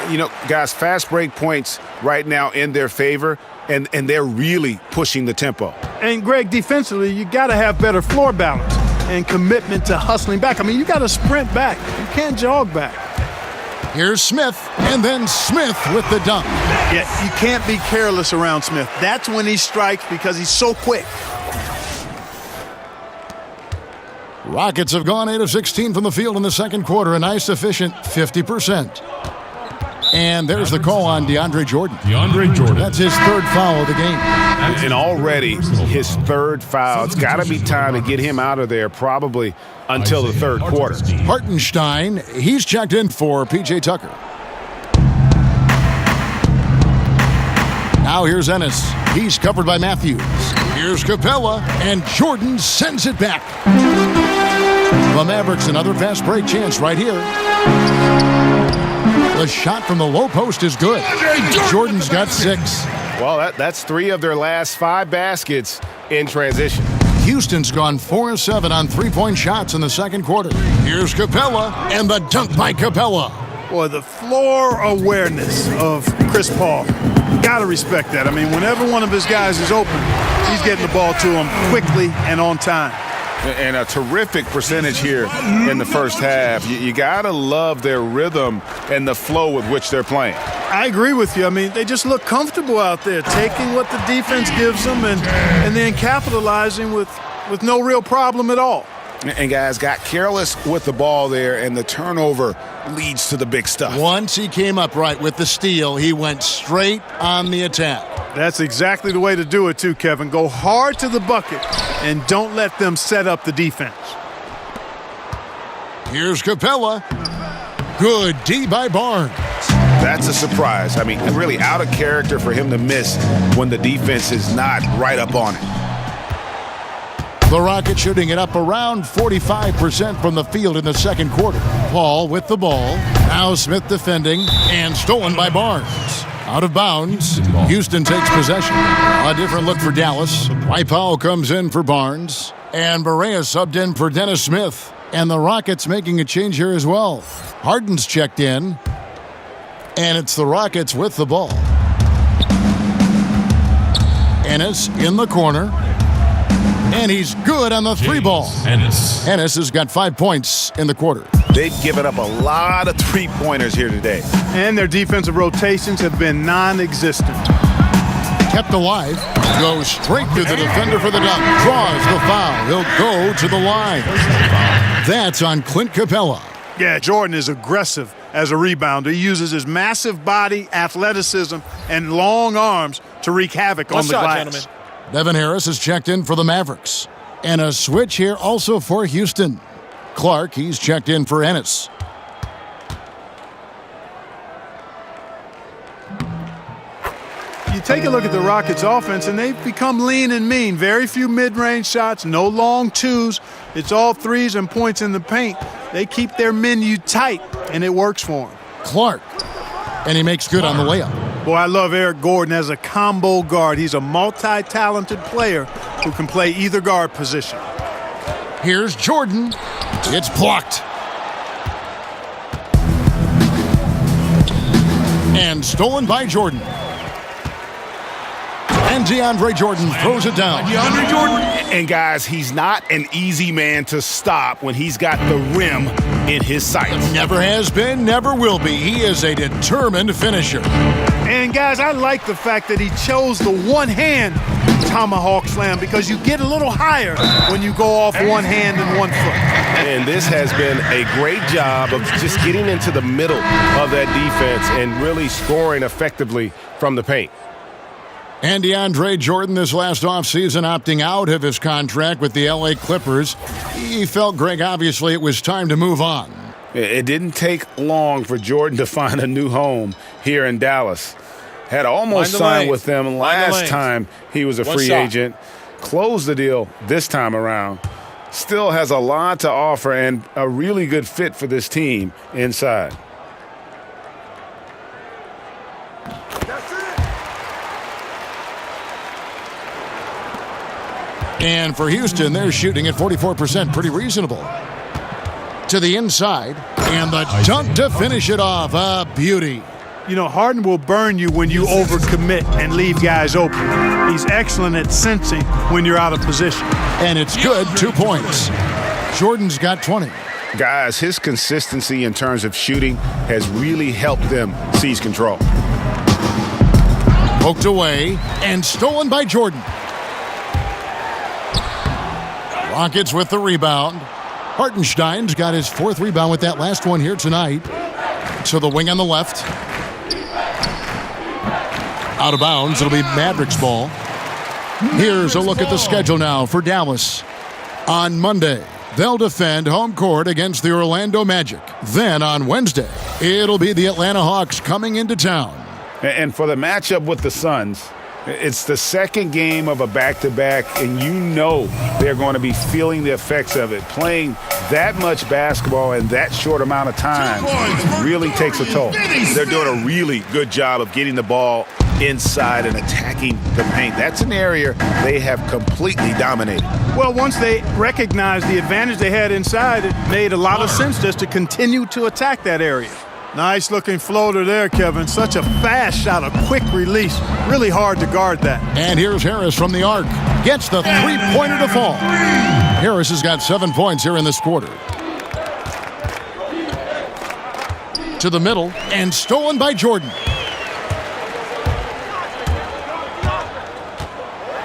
You know, guys, fast break points right now in their favor, and they're really pushing the tempo. And, Greg, defensively, you got to have better floor balance and commitment to hustling back. I mean, you got to sprint back. You can't jog back. Here's Smith, and then Smith with the dunk. Yeah, you can't be careless around Smith. That's when he strikes because he's so quick. Rockets have gone 8 of 16 from the field in the second quarter, a nice efficient 50%. And there's the call on DeAndre Jordan. DeAndre Jordan. That's his 3rd foul of the game. And already his 3rd foul. It's got to be time to get him out of there probably until the 3rd quarter. Hartenstein, he's checked in for P.J. Tucker. Now here's Ennis. He's covered by Matthews. Here's Capella, and Jordan sends it back. The Mavericks, another fast break chance right here. The shot from the low post is good. Jordan's got 6. Well, that's 3 of their last 5 baskets in transition. Houston's gone 4 of 7 on 3-point shots in the second quarter. Here's Capella, and the dunk by Capella. Boy, the floor awareness of Chris Paul. Got to respect that. I mean, whenever one of his guys is open, he's getting the ball to him quickly and on time. And a terrific percentage here in the first half. You got to love their rhythm and the flow with which they're playing. I agree with you. I mean, they just look comfortable out there, taking what the defense gives them and then capitalizing with no real problem at all. And guys got careless with the ball there, and the turnover leads to the big stuff. Once he came up right with the steal, he went straight on the attack. That's exactly the way to do it too, Kevin. Go hard to the bucket and don't let them set up the defense. Here's Capella. Good D by Barnes. That's a surprise. I mean, really out of character for him to miss when the defense is not right up on it. The Rockets shooting it up around 45% from the field in the second quarter. Paul with the ball. Now Smith defending, and stolen by Barnes. Out of bounds. Houston takes possession. A different look for Dallas. Dwight Powell comes in for Barnes. And Barea subbed in for Dennis Smith. And the Rockets making a change here as well. Harden's checked in. And it's the Rockets with the ball. Ennis in the corner. And he's good on the 3-ball. Ennis has got 5 points in the quarter. They've given up a lot of 3-pointers here today. And their defensive rotations have been non-existent. Kept alive. Goes straight to the defender for the dunk. Draws the foul. He'll go to the line. That's on Clint Capella. Yeah, Jordan is aggressive as a rebounder. He uses his massive body, athleticism, and long arms to wreak havoc on the glass. Gentlemen. Devin Harris has checked in for the Mavericks. And a switch here also for Houston. Clark, he's checked in for Ennis. You take a look at the Rockets' offense, and they've become lean and mean. Very few mid-range shots, no long twos. It's all threes and points in the paint. They keep their menu tight, and it works for them. Clark, and he makes good on the layup. Boy, I love Eric Gordon as a combo guard. He's a multi-talented player who can play either guard position. Here's Jordan. It's blocked. And stolen by Jordan. And DeAndre Jordan throws it down. DeAndre Jordan. And guys, he's not an easy man to stop when he's got the rim in his sights. Never has been, never will be. He is a determined finisher. And guys, I like the fact that he chose the one-hand tomahawk slam because you get a little higher when you go off one hand and 1 foot. And this has been a great job of just getting into the middle of that defense and really scoring effectively from the paint. And DeAndre Jordan this last offseason opting out of his contract with the LA Clippers. He felt, Greg, obviously it was time to move on. It didn't take long for Jordan to find a new home here in Dallas. Had almost signed with them last time he was a free agent. Closed the deal this time around. Still has a lot to offer and a really good fit for this team inside. And for Houston, they're shooting at 44%. Pretty reasonable. To the inside. And the dunk to finish it off. A beauty. You know, Harden will burn you when you overcommit and leave guys open. He's excellent at sensing when you're out of position. And it's good. 2 points. Jordan's got 20. Guys, his consistency in terms of shooting has really helped them seize control. Poked away and stolen by Jordan. Rockets with the rebound. Hartenstein's got his 4th rebound with that last one here tonight. To the wing on the left. Out of bounds. It'll be Mavericks ball. Here's a look at the schedule now for Dallas. On Monday, they'll defend home court against the Orlando Magic. Then on Wednesday, it'll be the Atlanta Hawks coming into town. And for the matchup with the Suns, it's the second game of a back-to-back, and you know they're going to be feeling the effects of it. Playing that much basketball in that short amount of time really takes a toll. They're doing a really good job of getting the ball inside and attacking the paint. That's an area they have completely dominated. Well, once they recognized the advantage they had inside, it made a lot of sense just to continue to attack that area. Nice looking floater there, Kevin. Such a fast shot, a quick release. Really hard to guard that. And here's Harris from the arc. Gets the three-pointer to fall. Harris has got 7 points here in this quarter. To the middle and stolen by Jordan.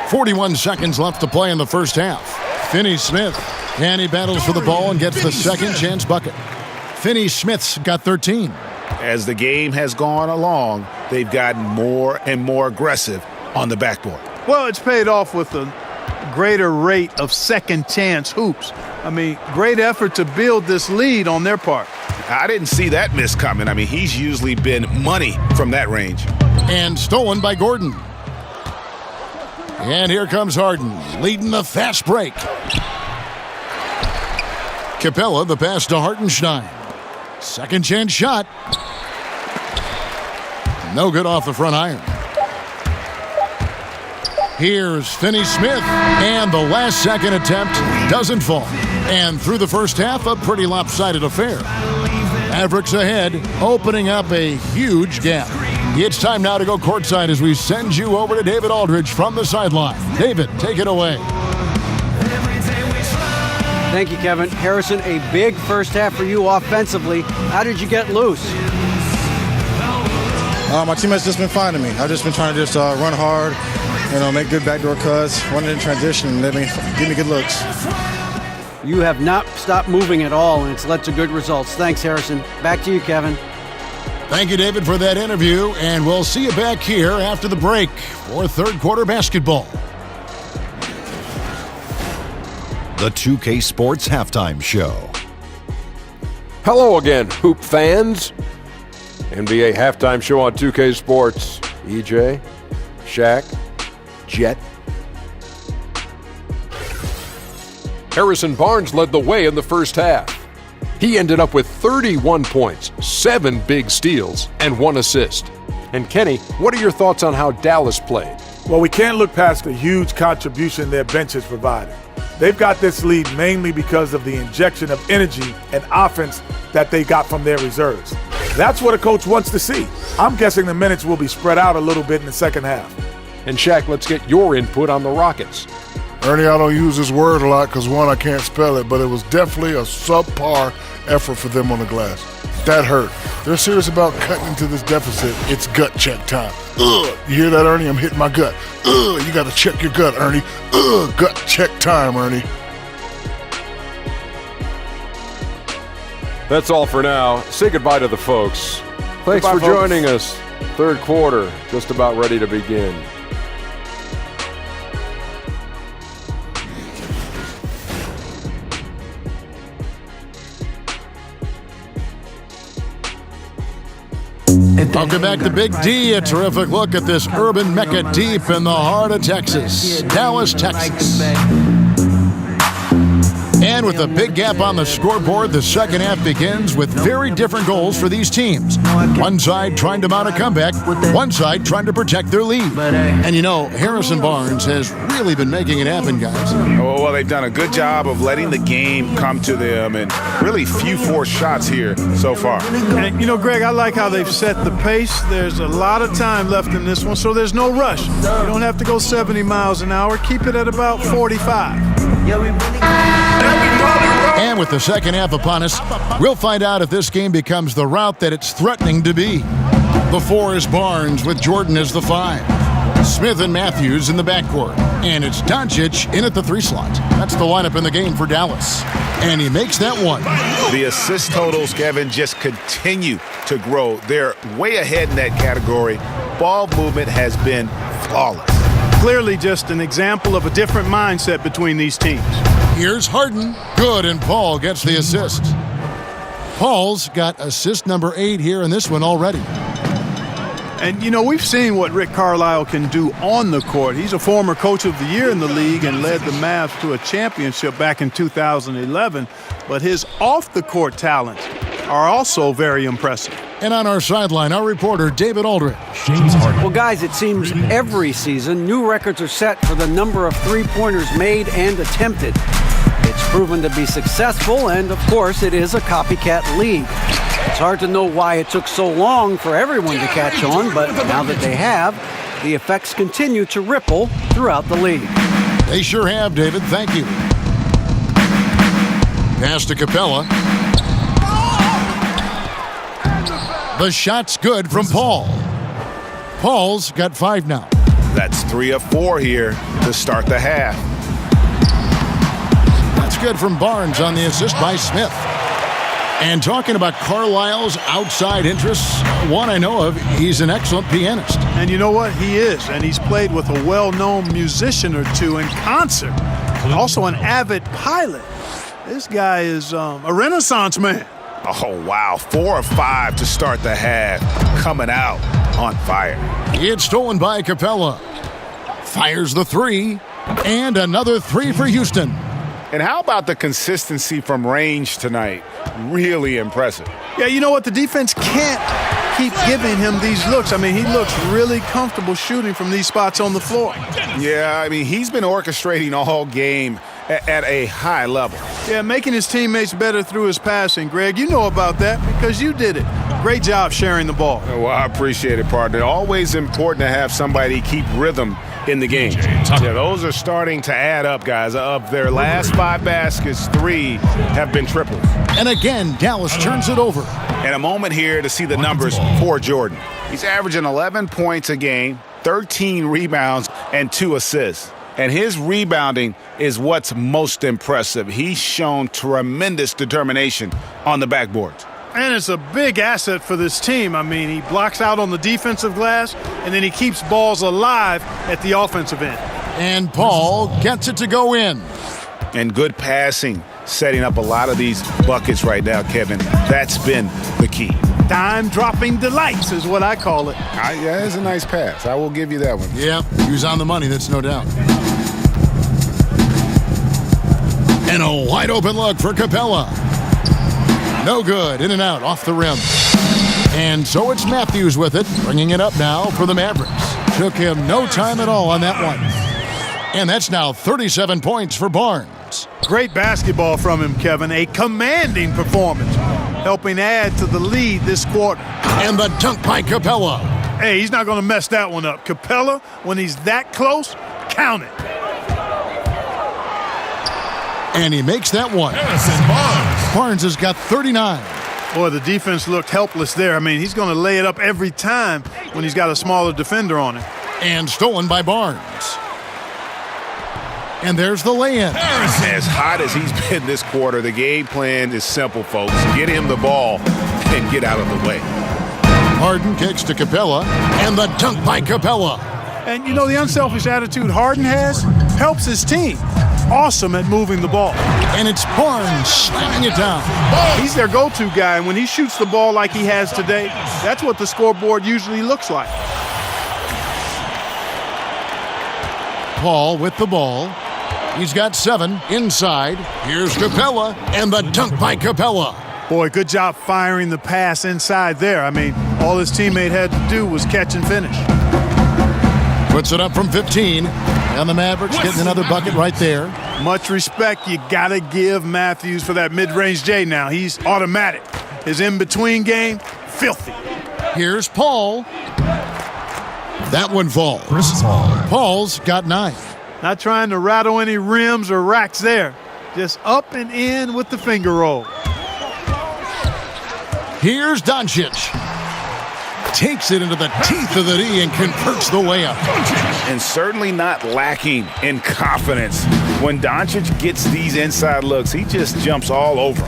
41 seconds left to play in the first half. Finney-Smith, and he battles for the ball and gets the second chance bucket. Finney-Smith's got 13. As the game has gone along, they've gotten more and more aggressive on the backboard. Well, it's paid off with a greater rate of second chance hoops. I mean, great effort to build this lead on their part. I didn't see that miss coming. I mean, he's usually been money from that range. And stolen by Gordon. And here comes Harden, leading the fast break. Capella, the pass to Hartenstein. Second chance shot. No good off the front iron. Here's Finney-Smith, and the last second attempt doesn't fall. And through the first half, a pretty lopsided affair. Mavericks ahead, opening up a huge gap. It's time now to go courtside as we send you over to David Aldridge from the sideline. David, take it away. Thank you, Kevin. Harrison, a big first half for you offensively. How did you get loose? My teammates just been finding me. I've just been trying to run hard, make good backdoor cuts, run in transition, and give me good looks. You have not stopped moving at all, and it's led to good results. Thanks, Harrison. Back to you, Kevin. Thank you, David, for that interview, and we'll see you back here after the break for third quarter basketball. The 2K Sports Halftime Show. Hello again, Hoop fans. NBA Halftime Show on 2K Sports. EJ, Shaq, Jet. Harrison Barnes led the way in the first half. He ended up with 31 points, 7 big steals, and 1 assist. And Kenny, what are your thoughts on how Dallas played? Well, we can't look past the huge contribution their bench has provided. They've got this lead mainly because of the injection of energy and offense that they got from their reserves. That's what a coach wants to see. I'm guessing the minutes will be spread out a little bit in the second half. And Shaq, let's get your input on the Rockets. Ernie, I don't use this word a lot because, one, I can't spell it, but it was definitely a subpar effort for them on the glass. That hurt. They're serious about cutting into this deficit. It's gut check time. Ugh. You hear that, Ernie? I'm hitting my gut. Ugh. You got to check your gut, Ernie. Ugh. Gut check time, Ernie. That's all for now. Say goodbye to the folks. Thanks Goodbye, for joining us. Third quarter, just about ready to begin. Welcome back to Big D. A terrific look at this urban mecca deep in the heart of Texas, Dallas, Texas. And with a big gap on the scoreboard, the second half begins with very different goals for these teams. One side trying to mount a comeback, one side trying to protect their lead. And you know, Harrison Barnes has really been making it happen, guys. Oh, well, they've done a good job of letting the game come to them, and really few forced shots here so far. And, you know, Greg, I like how they've set the pace. There's a lot of time left in this one, so there's no rush. You don't have to go 70 miles an hour. Keep it at about 45. And with the second half upon us, we'll find out if this game becomes the route that it's threatening to be. The 4 is Barnes with Jordan as the 5. Smith and Matthews in the backcourt. And it's Doncic in at the 3 slot. That's the lineup in the game for Dallas. And he makes that one. The assist totals, Kevin, just continue to grow. They're way ahead in that category. Ball movement has been flawless. Clearly just an example of a different mindset between these teams. Here's Harden. Good, and Paul gets the assist. Paul's got assist number 8 here in this one already. And, you know, we've seen what Rick Carlisle can do on the court. He's a former coach of the year in the league and led the Mavs to a championship back in 2011. But his off-the-court talents are also very impressive. And on our sideline, our reporter, David Aldridge. Well, guys, it seems every season new records are set for the number of three-pointers made and attempted. It's proven to be successful, and, of course, it is a copycat league. It's hard to know why it took so long for everyone to catch on, but now that they have, the effects continue to ripple throughout the league. They sure have, David. Thank you. Pass to Capella. The shot's good from Paul. Paul's got 5 now. That's 3 of 4 here to start the half. That's good from Barnes on the assist by Smith. And talking about Carlisle's outside interests, one I know of, he's an excellent pianist. And you know what? He is. And he's played with a well-known musician or two in concert. Also an avid pilot. This guy is a Renaissance man. Oh, wow. 4 of 5 to start the half. Coming out on fire. It's stolen by Capella. Fires the 3. And another 3 for Houston. And how about the consistency from range tonight? Really impressive. Yeah, you know what? The defense can't keep giving him these looks. I mean, he looks really comfortable shooting from these spots on the floor. Yeah, I mean, he's been orchestrating all game at a high level. Yeah, making his teammates better through his passing. Greg, you know about that because you did it. Great job sharing the ball. Well, I appreciate it, partner. Always important to have somebody keep rhythm in the game. Yeah, those are starting to add up, guys. Of their last 5 baskets, 3 have been triples. And again, Dallas turns it over. And a moment here to see the numbers for Jordan. He's averaging 11 points a game, 13 rebounds, and 2 assists. And his rebounding is what's most impressive. He's shown tremendous determination on the backboard. And it's a big asset for this team. I mean, he blocks out on the defensive glass, and then he keeps balls alive at the offensive end. And Paul gets it to go in. And good passing, setting up a lot of these buckets right now, Kevin. That's been the key. Dime-dropping delights is what I call it. Yeah, it's a nice pass. I will give you that one. Yeah, he was on the money, that's no doubt. And a wide-open look for Capella. No good. In and out, off the rim. And so it's Matthews with it, bringing it up now for the Mavericks. Took him no time at all on that one. And that's now 37 points for Barnes. Great basketball from him, Kevin. A commanding performance, helping add to the lead this quarter. And the dunk by Capella. Hey, he's not going to mess that one up. Capella, when he's that close, count it. And he makes that one. Barnes has got 39. Boy, the defense looked helpless there. I mean, he's going to lay it up every time when he's got a smaller defender on him. And stolen by Barnes. And there's the lay-in. As hot as he's been this quarter, the game plan is simple, folks. Get him the ball and get out of the way. Harden kicks to Capella, and the dunk by Capella. And, you know, the unselfish attitude Harden has helps his team. Awesome at moving the ball. And it's Barnes slamming it down. He's their go-to guy, and when he shoots the ball like he has today, that's what the scoreboard usually looks like. Paul with the ball. He's got 7 inside. Here's Capella, and the dunk by Capella. Boy, good job firing the pass inside there. I mean, all his teammate had to do was catch and finish. Puts it up from 15, and the Mavericks getting another bucket right there. Much respect you got to give Matthews for that mid-range J now. He's automatic. His in-between game, filthy. Here's Paul. That one falls. Paul's got 9. Not trying to rattle any rims or racks there. Just up and in with the finger roll. Here's Doncic. Takes it into the teeth of the D and converts the layup. And certainly not lacking in confidence. When Doncic gets these inside looks, he just jumps all over.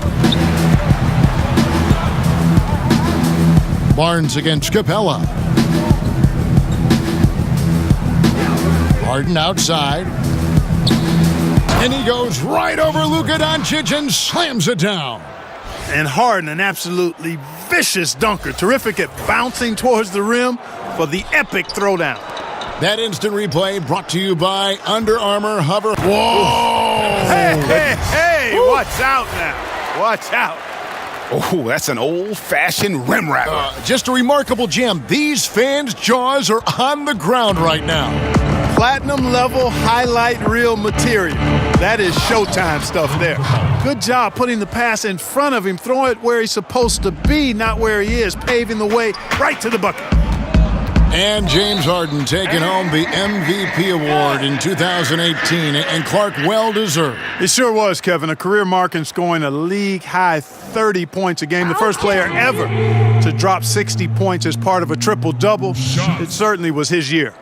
Barnes against Capella. Harden outside. And he goes right over Luka Doncic and slams it down. And Harden, an absolutely vicious dunker. Terrific at bouncing towards the rim for the epic throwdown. That instant replay brought to you by Under Armour Hover. Whoa! Hey, watch out now. Watch out. Oh, that's an old-fashioned rim rattler. Just a remarkable jam. These fans' jaws are on the ground right now. Platinum level highlight reel material. That is Showtime stuff there. Good job putting the pass in front of him, throwing it where he's supposed to be, not where he is, paving the way right to the bucket. And James Harden taking home the MVP award in 2018, and Clark, well deserved. It sure was, Kevin. A career mark in scoring a league-high 30 points a game. The first player ever to drop 60 points as part of a triple-double. It certainly was his year.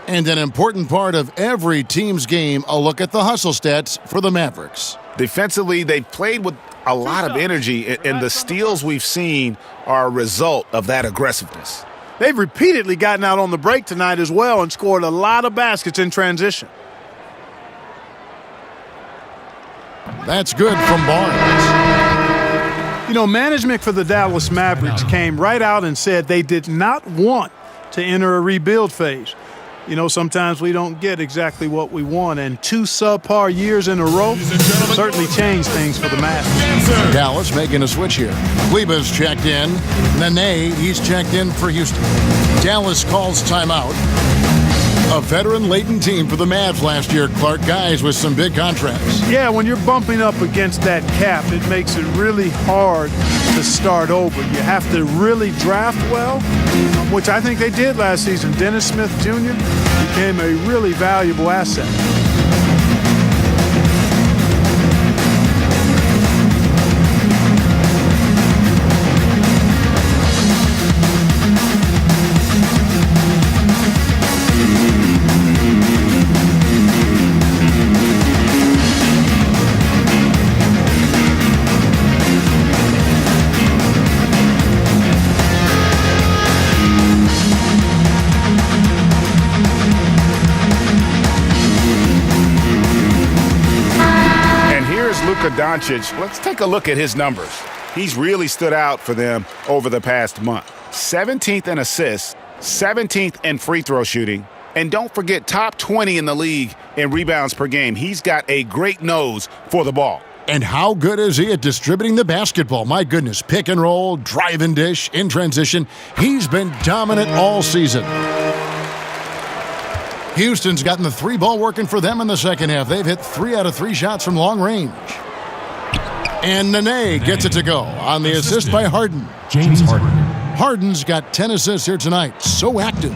And an important part of every team's game, a look at the hustle stats for the Mavericks. Defensively, they've played with a lot of energy, and the steals we've seen are a result of that aggressiveness. They've repeatedly gotten out on the break tonight as well and scored a lot of baskets in transition. That's good from Barnes. You know, management for the Dallas Mavericks came right out and said they did not want to enter a rebuild phase. You know, sometimes we don't get exactly what we want, and 2 subpar years in a row certainly changed things for the Mavs. Dallas making a switch here. Kleba's checked in. Nene, he's checked in for Houston. Dallas calls timeout. A veteran-laden team for the Mavs last year, Clark, guys with some big contracts. Yeah, when you're bumping up against that cap, it makes it really hard to start over. You have to really draft well, which I think they did last season. Dennis Smith Jr. became a really valuable asset. Doncic, let's take a look at his numbers. He's really stood out for them over the past month. 17th in assists, 17th in free throw shooting, and don't forget top 20 in the league in rebounds per game. He's got a great nose for the ball. And how good is he at distributing the basketball? My goodness, pick and roll, drive and dish, in transition. He's been dominant all season. Houston's gotten the 3-ball working for them in the second half. They've hit 3 out of 3 shots from long range. And Nene gets it to go on the assist by Harden. James Harden. Harden's got 10 assists here tonight. So active.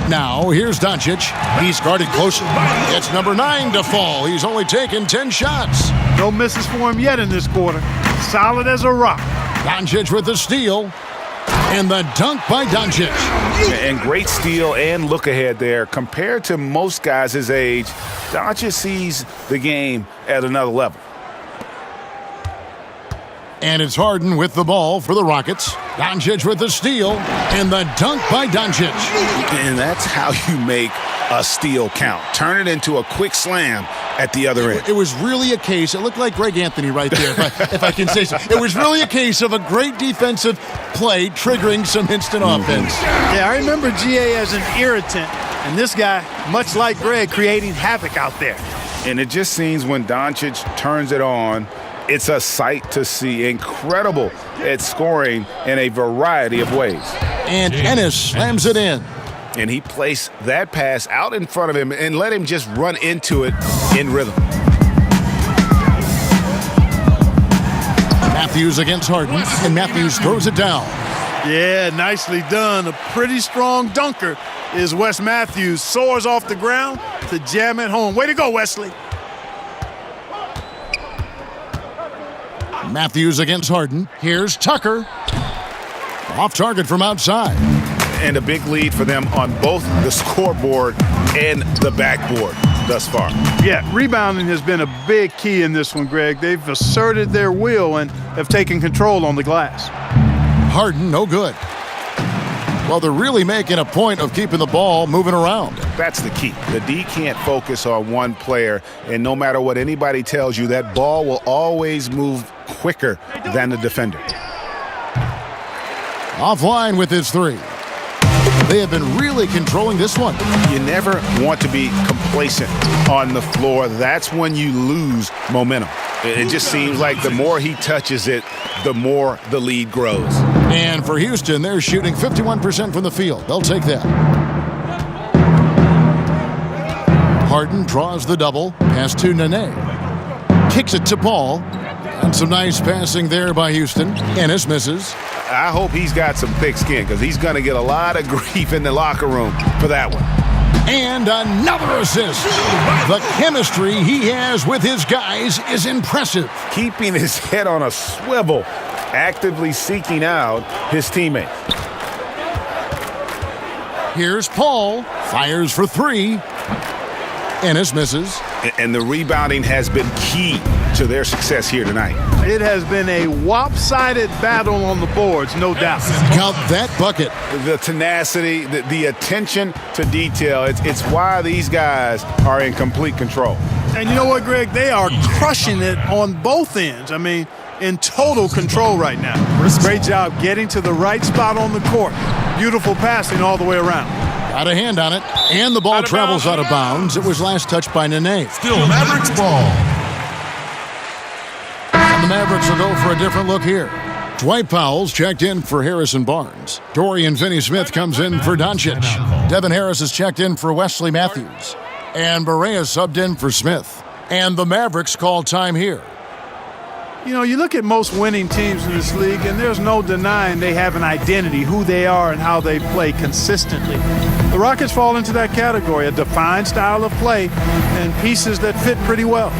Now, here's Doncic. He's guarded closely. It's number 9 to fall. He's only taken 10 shots. No misses for him yet in this quarter. Solid as a rock. Doncic with the steal. And the dunk by Doncic. And great steal and look ahead there. Compared to most guys his age, Doncic sees the game at another level. And it's Harden with the ball for the Rockets. Doncic with the steal. And the dunk by Doncic. And that's how you make a steal count. Turn it into a quick slam at the other end. It was really a case. It looked like Greg Anthony right there, if I can say so. It was really a case of a great defensive play triggering some instant offense. Yeah, I remember GA as an irritant And this guy, much like Greg, creating havoc out there. And it just seems when Doncic turns it on, it's a sight to see. Incredible at scoring in a variety of ways. And Ennis slams it in. And he placed that pass out in front of him and let him just run into it in rhythm. Matthews against Harden, and Matthews throws it down. Yeah, nicely done. A pretty strong dunker is Wes Matthews. Soars off the ground to jam it home. Way to go, Wesley. Matthews against Harden. Here's Tucker. Off target from outside. And a big lead for them on both the scoreboard and the backboard thus far. Yeah, rebounding has been a big key in this one, Greg. They've asserted their will and have taken control on the glass. Harden, no good. Well, they're really making a point of keeping the ball moving around. That's the key. The D can't focus on one player, and no matter what anybody tells you, that ball will always move quicker than the defender. Offline with his three. They have been really controlling this one. You never want to be complacent on the floor. That's when you lose momentum. It just seems like the more he touches it, the more the lead grows. And for Houston, they're shooting 51% from the field. They'll take that. Harden draws the double. Pass to Nene. Kicks it to Paul. And some nice passing there by Houston. Ennis misses. I hope he's got some thick skin because he's going to get a lot of grief in the locker room for that one. And another assist. The chemistry he has with his guys is impressive. Keeping his head on a swivel, actively seeking out his teammates. Here's Paul. Fires for three. Ennis misses. And the rebounding has been key to their success here tonight. It has been a lopsided battle on the boards, no doubt. Count that bucket. The tenacity, the attention to detail, it's why these guys are in complete control. And you know what, Greg? They are crushing it on both ends. I mean, in total control right now. Great job getting to the right spot on the court. Beautiful passing all the way around. Got a hand on it, and the ball travels out of bounds. It was last touched by Nene. Still Mavericks ball. And the Mavericks will go for a different look here. Dwight Powell's checked in for Harrison Barnes. Dorian Finney-Smith comes in for Doncic. Devin Harris is checked in for Wesley Matthews. And Barea subbed in for Smith. And the Mavericks call time here. You know, you look at most winning teams in this league, and there's no denying they have an identity, who they are and how they play consistently. The Rockets fall into that category, a defined style of play and pieces that fit pretty well.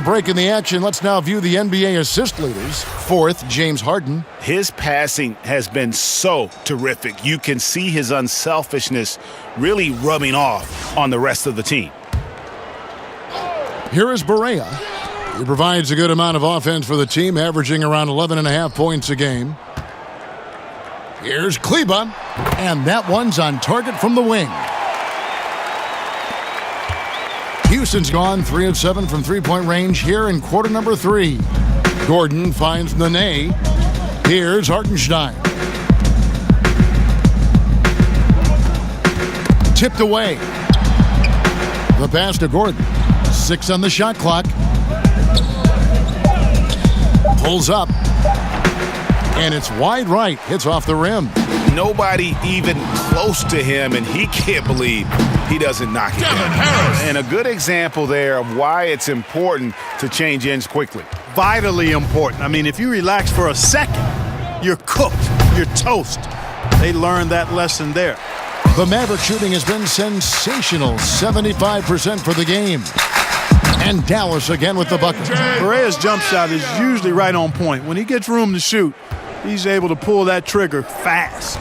Break in the action. Let's now view the NBA assist leaders. Fourth, James Harden. His passing has been so terrific. You can see his unselfishness really rubbing off on the rest of the team. Here is Barea. He provides a good amount of offense for the team, averaging around 11.5 points a game. Here's Kleba, and that one's on target from the wing. Houston's gone 3 of 7 from three-point range here in quarter number 3. Gordon finds Nene. Here's Hartenstein. Tipped away. The pass to Gordon. 6 on the shot clock. Pulls up. And it's wide right. Hits off the rim. Nobody even close to him, and he can't believe he doesn't knock it down. And a good example there of why it's important to change ends quickly. Vitally important. I mean, if you relax for a second, you're cooked. You're toast. They learned that lesson there. The Maverick shooting has been sensational. 75% for the game. And Dallas again with the bucket. Pereira's jump shot is usually right on point. When he gets room to shoot, he's able to pull that trigger fast.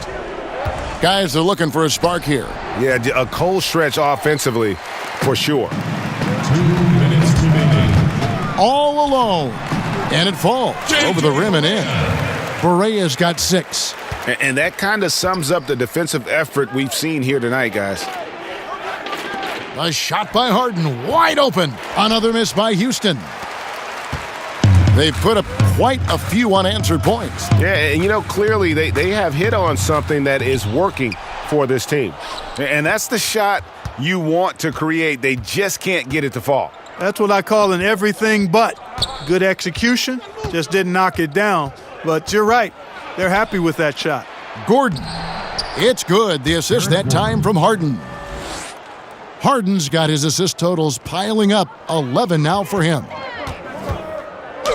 Guys, they're looking for a spark here. Yeah, a cold stretch offensively for sure. 2 minutes remaining. All alone. And it falls over the rim and in. Pereira's got 6. And that kind of sums up the defensive effort we've seen here tonight, guys. A shot by Harden, wide open. Another miss by Houston. They put up quite a few unanswered points. Yeah, and you know, clearly they have hit on something that is working for this team. And that's the shot you want to create. They just can't get it to fall. That's what I call an everything but. Good execution, just didn't knock it down. But you're right, they're happy with that shot. Gordon, it's good. The assist that time from Harden. Harden's got his assist totals piling up, 11 now for him.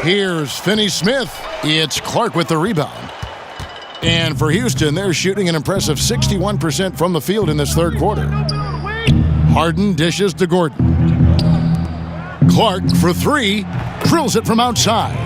Here's Finney-Smith. It's Clark with the rebound. And for Houston, they're shooting an impressive 61% from the field in this third quarter. Harden dishes to Gordon. Clark for 3, drills it from outside.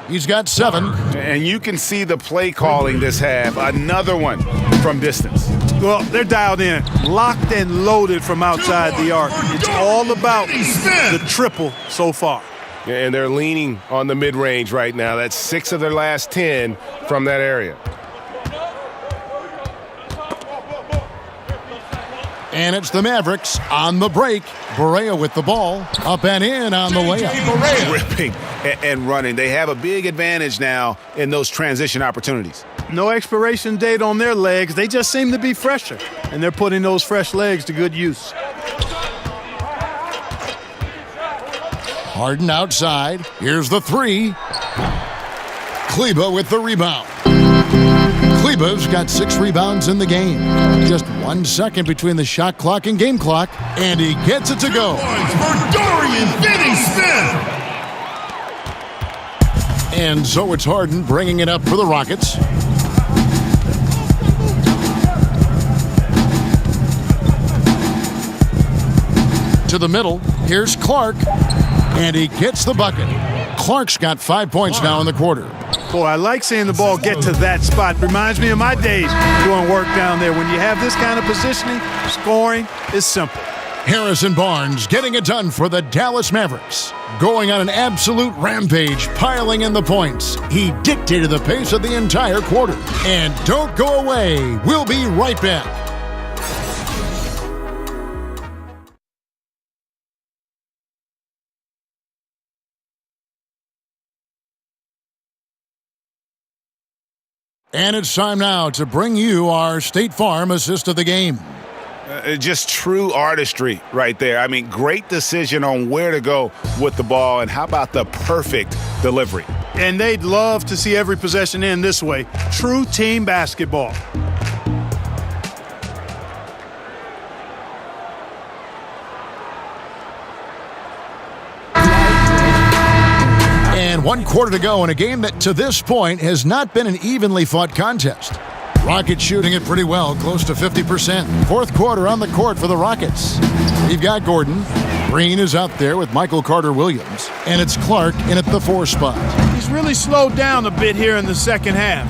He's got 7. And you can see the play calling this half. Another one from distance. Well, they're dialed in, locked and loaded from outside the arc. It's all about the triple so far. And they're leaning on the mid-range right now. That's 6 of their last 10 from that area. And it's the Mavericks on the break. Pereira with the ball, up and in on the layup. Ripping and running. They have a big advantage now in those transition opportunities. No expiration date on their legs. They just seem to be fresher, and they're putting those fresh legs to good use. Harden outside. Here's the 3. Kleber with the rebound. Kleber's got 6 rebounds in the game. Just 1 second between the shot clock and game clock, and he gets it to go. And so it's Harden bringing it up for the Rockets. To the middle. Here's Clark. And he gets the bucket. Clark's got 5 points now in the quarter. Boy, I like seeing the ball get to that spot. Reminds me of my days doing work down there. When you have this kind of positioning, scoring is simple. Harrison Barnes getting it done for the Dallas Mavericks. Going on an absolute rampage, piling in the points. He dictated the pace of the entire quarter. And don't go away. We'll be right back. And it's time now to bring you our State Farm assist of the game. Just true artistry right there. I mean, great decision on where to go with the ball, and how about the perfect delivery? And they'd love to see every possession end this way. True team basketball. And 1 quarter to go in a game that to this point has not been an evenly fought contest. Rockets shooting it pretty well, close to 50%. Fourth quarter on the court for the Rockets. We've got Gordon. Green is out there with Michael Carter-Williams. And it's Clark in at the 4 spot. He's really slowed down a bit here in the second half.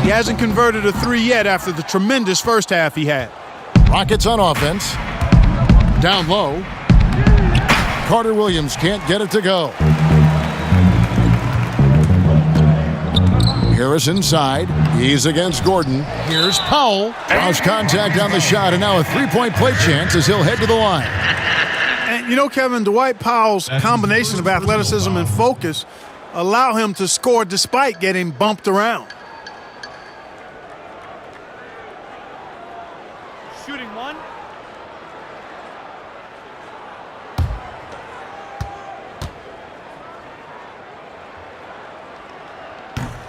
He hasn't converted a 3 yet after the tremendous first half he had. Rockets on offense. Down low. Carter-Williams can't get it to go. Harris inside. He's against Gordon. Here's Powell. Lost contact on the shot, and now a 3-point play chance as he'll head to the line. And you know, Kevin, Dwight Powell's combination of athleticism and focus allow him to score despite getting bumped around. Shooting 1.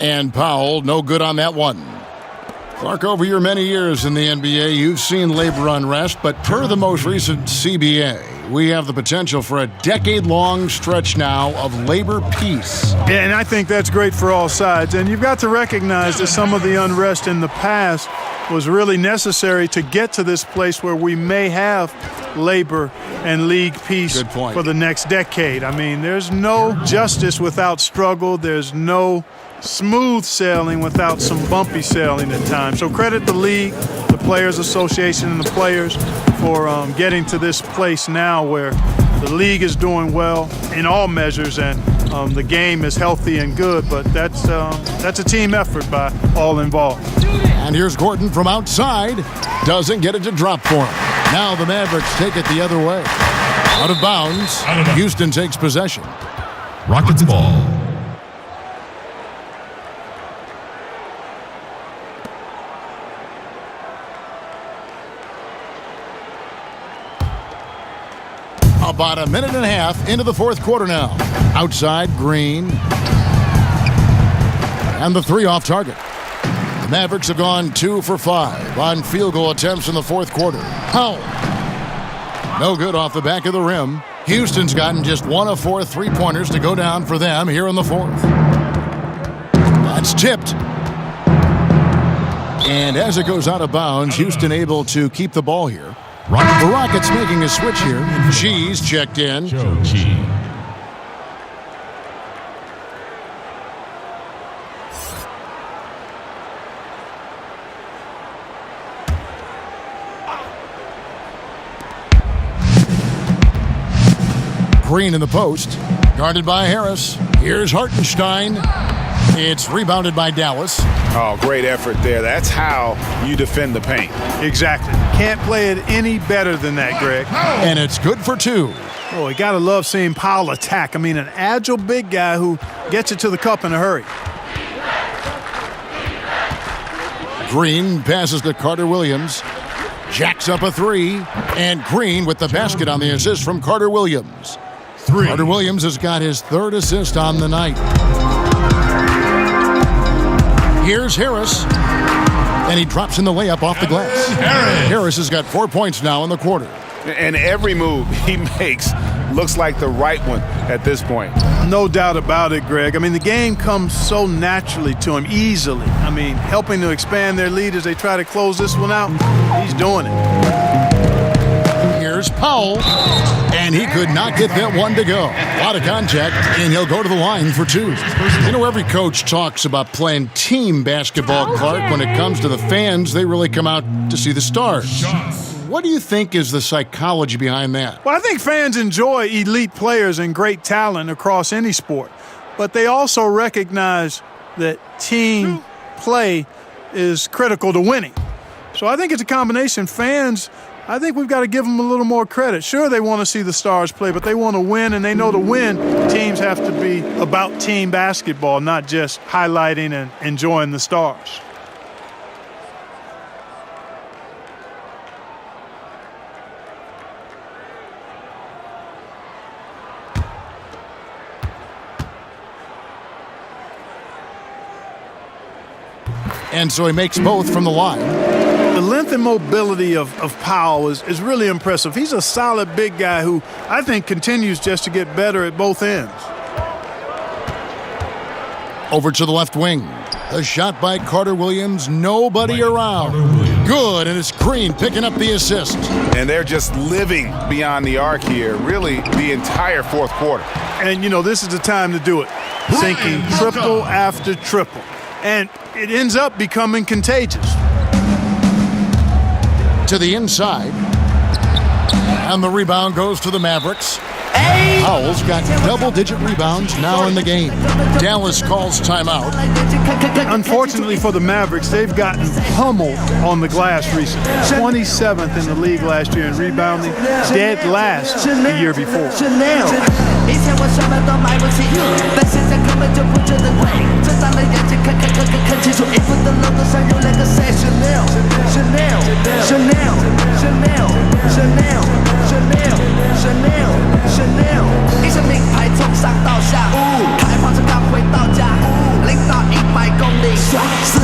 And Powell, no good on that one. Clark, over your many years in the NBA, you've seen labor unrest, but per the most recent CBA, we have the potential for a decade-long stretch now of labor peace. Yeah, and I think that's great for all sides. And you've got to recognize that some of the unrest in the past was really necessary to get to this place where we may have labor and league peace for the next decade. I mean, there's no justice without struggle. There's no smooth sailing without some bumpy sailing at times. So credit the league, the Players Association, and the players for getting to this place now where the league is doing well in all measures and the game is healthy and good. But that's a team effort by all involved. And here's Gordon from outside. Doesn't get it to drop for him. Now the Mavericks take it the other way. Out of bounds. Houston takes possession. Rockets ball. About a minute and a half into the fourth quarter now. Outside, Green. And the three off target. The Mavericks have gone 2 for 5 on field goal attempts in the fourth quarter. Powell. No good off the back of the rim. Houston's gotten just 1 of 4 3-pointers to go down for them here in the fourth. That's tipped. And as it goes out of bounds, Houston able to keep the ball here. The Rockets making a switch here. G's checked in. Joe G. Green in the post. Guarded by Harris. Here's Hartenstein. It's rebounded by Dallas. Oh, great effort there. That's how you defend the paint. Exactly. Can't play it any better than that, Greg. And it's good for 2. Oh, you got to love seeing Powell attack. I mean, an agile big guy who gets it to the cup in a hurry. Green passes to Carter Williams. Jacks up a 3. And Green with the basket on the assist from Carter Williams. 3. Carter Williams has got his 3rd assist on the night. Here's Harris. And he drops in the layup off the glass. Harris has got 4 points now in the quarter. And every move he makes looks like the right one at this point. No doubt about it, Greg. I mean, the game comes so naturally to him, easily. I mean, helping to expand their lead as they try to close this one out. He's doing it. Here's Powell. And he could not get that one to go. A lot of contact, and he'll go to the line for 2. You know, every coach talks about playing team basketball, Clark. When it comes to the fans, they really come out to see the stars. What do you think is the psychology behind that? Well, I think fans enjoy elite players and great talent across any sport. But they also recognize that team play is critical to winning. So I think it's a combination. Fans, I think we've got to give them a little more credit. Sure, they want to see the stars play, but they want to win, and they know to win, teams have to be about team basketball, not just highlighting and enjoying the stars. And so he makes both from the line. The length and mobility of Powell is really impressive. He's a solid big guy who I think continues just to get better at both ends. Over to the left wing. A shot by Carter Williams. Nobody around. Good, and it's Green picking up the assist. And they're just living beyond the arc here, really the entire fourth quarter. And, you know, this is the time to do it. Sinking triple after triple. And it ends up becoming contagious. To the inside. And the rebound goes to the Mavericks. Powell's got double-digit rebounds now in the game. Dallas calls timeout. Unfortunately for the Mavericks, they've gotten pummeled on the glass recently. 27th in the league last year in rebounding, dead last the year before. 以前我什么都买不起，但现在根本就不觉得贵。睁大了眼睛看清楚，衣服的 logo 上有两个 say Chanel Chanel Chanel Chanel Chanel Chanel Chanel Chanel， 一身名牌从上到下，开跑车刚回到家，领到100公里，4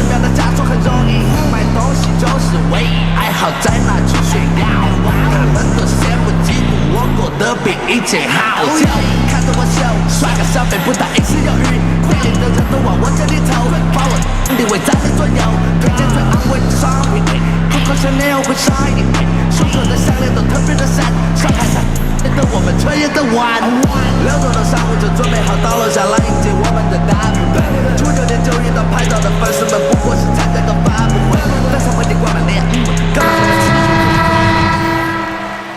秒的加速很容易，买东西就是唯一爱好在哪去炫耀，他们都羡慕嫉妒我过。一起嚎叫。看着我秀，刷个小北不打一时有余，会脸的人都往我这里投，把我地位站在左右，推荐最安慰的商品。Coco Chanel 会上瘾，手镯的项链都特别的闪，上海滩等我们彻夜的玩。流动的商务就准备好到了，下来迎接我们的大补杯。99年9月到拍到的粉丝们不过是参加个发布会，但是会点关门脸，干嘛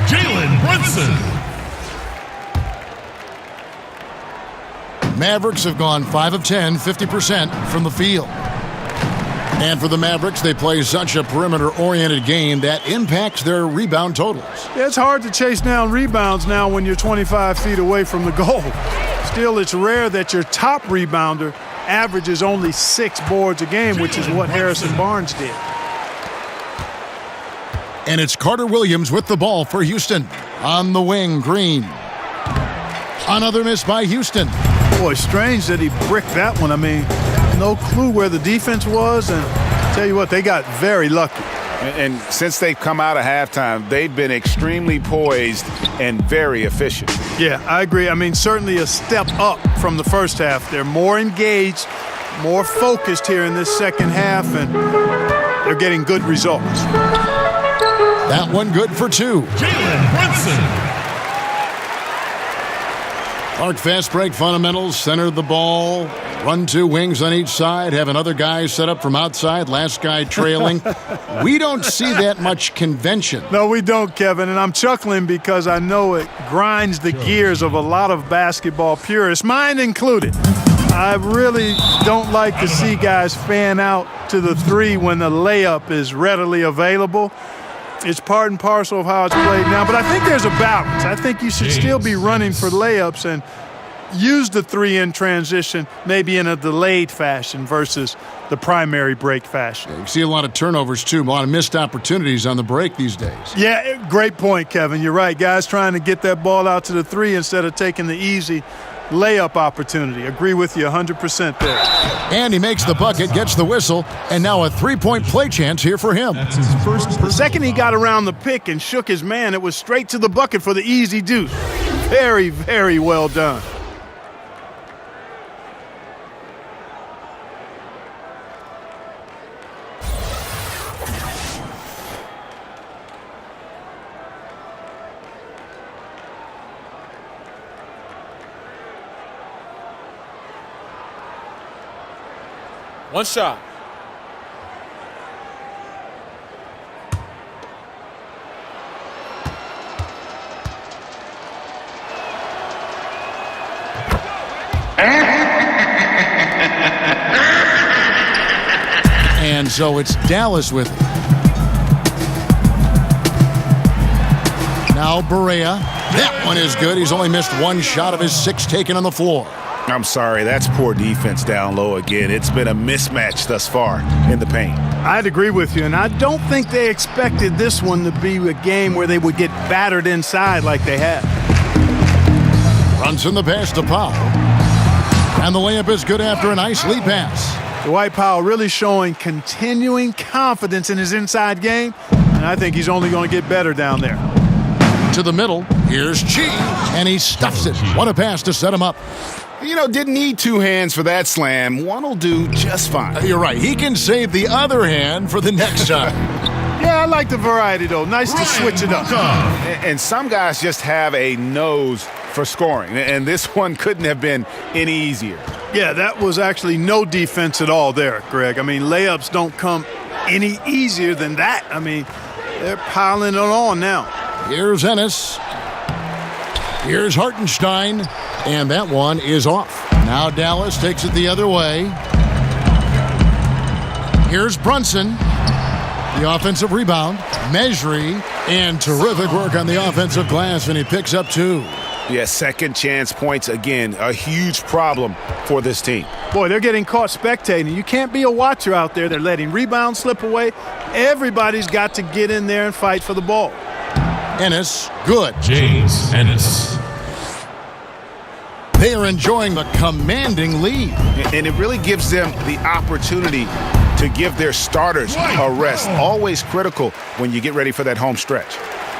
Jalen Brunson. Mavericks have gone 5 of 10, 50% from the field. And for the Mavericks, they play such a perimeter-oriented game that impacts their rebound totals. Yeah, it's hard to chase down rebounds now when you're 25 feet away from the goal. Still, it's rare that your top rebounder averages only 6 boards a game, which is what Harrison Barnes did. And it's Carter Williams with the ball for Houston. On the wing, Green. Another miss by Houston. Boy, strange that he bricked that one. I mean, no clue where the defense was, and tell you what, they got very lucky. And since they've come out of halftime, they've been extremely poised and very efficient. Yeah, I agree. I mean, certainly a step up from the first half. They're more engaged, more focused here in this second half, and they're getting good results. That one good for 2. Jalen Brunson. Clark fast break fundamentals, center the ball, run 2 wings on each side, have another guy set up from outside, last guy trailing. We don't see that much convention. No, we don't, Kevin, and I'm chuckling because I know it grinds the gears of a lot of basketball purists, mine included. I really don't like to see guys fan out to the 3 when the layup is readily available. It's part and parcel of how it's played now, but I think there's a balance. I think you should still be running for layups and use the 3 in transition maybe in a delayed fashion versus the primary break fashion. You see a lot of turnovers, too, a lot of missed opportunities on the break these days. Yeah, great point, Kevin. You're right. Guys trying to get that ball out to the 3 instead of taking the easy layup opportunity. Agree with you 100% there. And he makes the bucket, gets the whistle, and now a 3-point play chance here for him. That's his first. The second he got around the pick and shook his man, it was straight to the bucket for the easy deuce. Very, very well done. One shot. And so it's Dallas with it. Now Barea. That one is good. He's only missed 1 shot of his 6 taken on the floor. I'm sorry, that's poor defense down low again. It's been a mismatch thus far in the paint. I'd agree with you, and I don't think they expected this one to be a game where they would get battered inside like they have. Brunson the pass to Powell. And the layup is good after a nice lead pass. Dwight Powell really showing continuing confidence in his inside game, and I think he's only going to get better down there. To the middle, here's Chi, and he stuffs it. What a pass to set him up. You know, didn't need 2 hands for that slam. One will do just fine. You're right. He can save the other hand for the next time. Yeah, I like the variety, though. Nice to switch it up. And some guys just have a nose for scoring, and this one couldn't have been any easier. Yeah, that was actually no defense at all there, Greg. I mean, layups don't come any easier than that. I mean, they're piling it on now. Here's Ennis. Here's Hartenstein. And that one is off. Now Dallas takes it the other way. Here's Brunson. The offensive rebound. Mejri. And terrific work on the offensive glass, and he picks up 2. Yeah, second chance points again. A huge problem for this team. Boy, they're getting caught spectating. You can't be a watcher out there. They're letting rebounds slip away. Everybody's got to get in there and fight for the ball. Ennis, good. James Ennis. They are enjoying the commanding lead. And it really gives them the opportunity to give their starters a rest. Always critical when you get ready for that home stretch.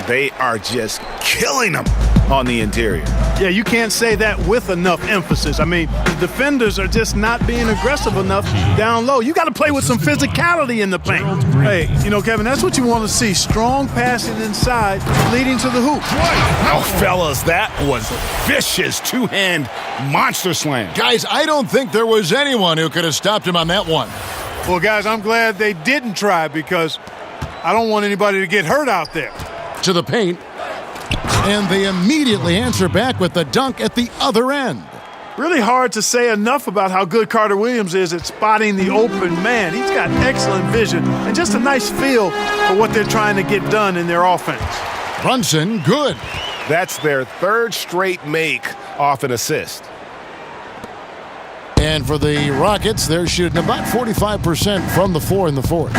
They are just killing them on the interior. Yeah, you can't say that with enough emphasis. I mean, the defenders are just not being aggressive enough down low. You got to play with some physicality in the paint. Hey, Kevin, that's what you want to see. Strong passing inside leading to the hoop. Oh, fellas, that was vicious two-hand monster slam. Guys, I don't think there was anyone who could have stopped him on that one. Well, guys, I'm glad they didn't try because I don't want anybody to get hurt out there. To the paint, and they immediately answer back with the dunk at the other end. Really hard to say enough about how good Carter Williams is at spotting the open man. He's got excellent vision and just a nice feel for what they're trying to get done in their offense. Brunson, good. That's their third straight make off an assist. And for the Rockets, they're shooting about 45% from the floor in the fourth.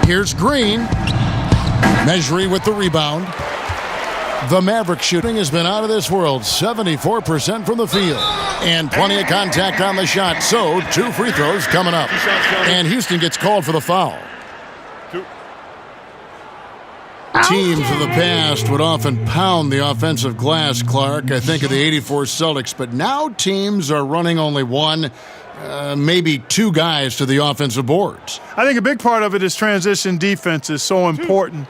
Here's Green, measuring with the rebound. The Mavericks shooting has been out of this world, 74% from the field. And plenty of contact on the shot, so 2 free throws coming up. And Houston gets called for the foul. Teams of the past would often pound the offensive glass, Clark. I think of the '84 Celtics, but now teams are running only one, maybe 2 guys to the offensive boards. I think a big part of it is transition defense is so important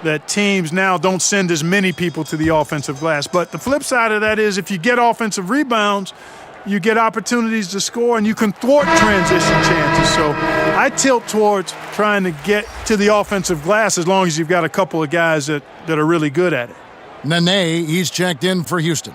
that teams now don't send as many people to the offensive glass. But the flip side of that is if you get offensive rebounds, you get opportunities to score and you can thwart transition chances. So I tilt towards trying to get to the offensive glass as long as you've got a couple of guys that are really good at it. Nene, he's checked in for Houston.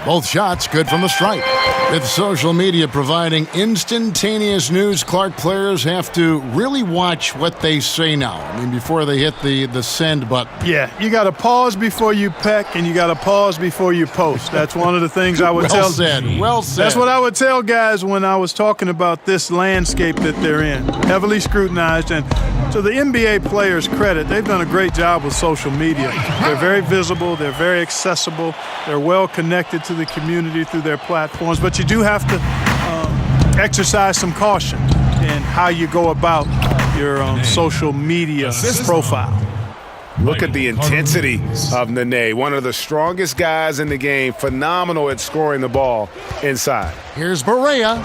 Both shots good from the stripe. With social media providing instantaneous news, Clark, players have to really watch what they say now. I mean, before they hit the send button. Yeah, you got to pause before you peck, and you got to pause before you post. That's one of the things I would tell. Well said. That's what I would tell guys when I was talking about this landscape that they're in. Heavily scrutinized, and to the NBA players' credit, they've done a great job with social media. They're very visible. They're very accessible. They're well connected to the community through their platforms, but you do have to exercise some caution in how you go about your social media profile. Look at the intensity of Nene, one of the strongest guys in the game, phenomenal at scoring the ball inside. Here's Barea.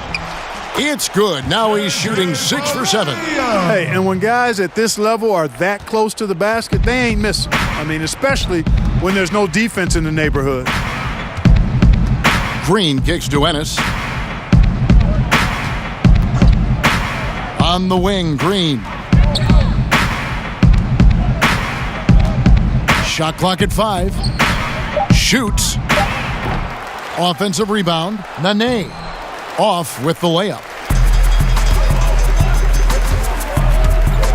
It's good. Now he's shooting 6 for 7. Hey, and when guys at this level are that close to the basket, they ain't missing. I mean, especially when there's no defense in the neighborhood. Green kicks to Ennis. On the wing, Green. Shot clock at 5. Shoots. Offensive rebound. Nene off with the layup.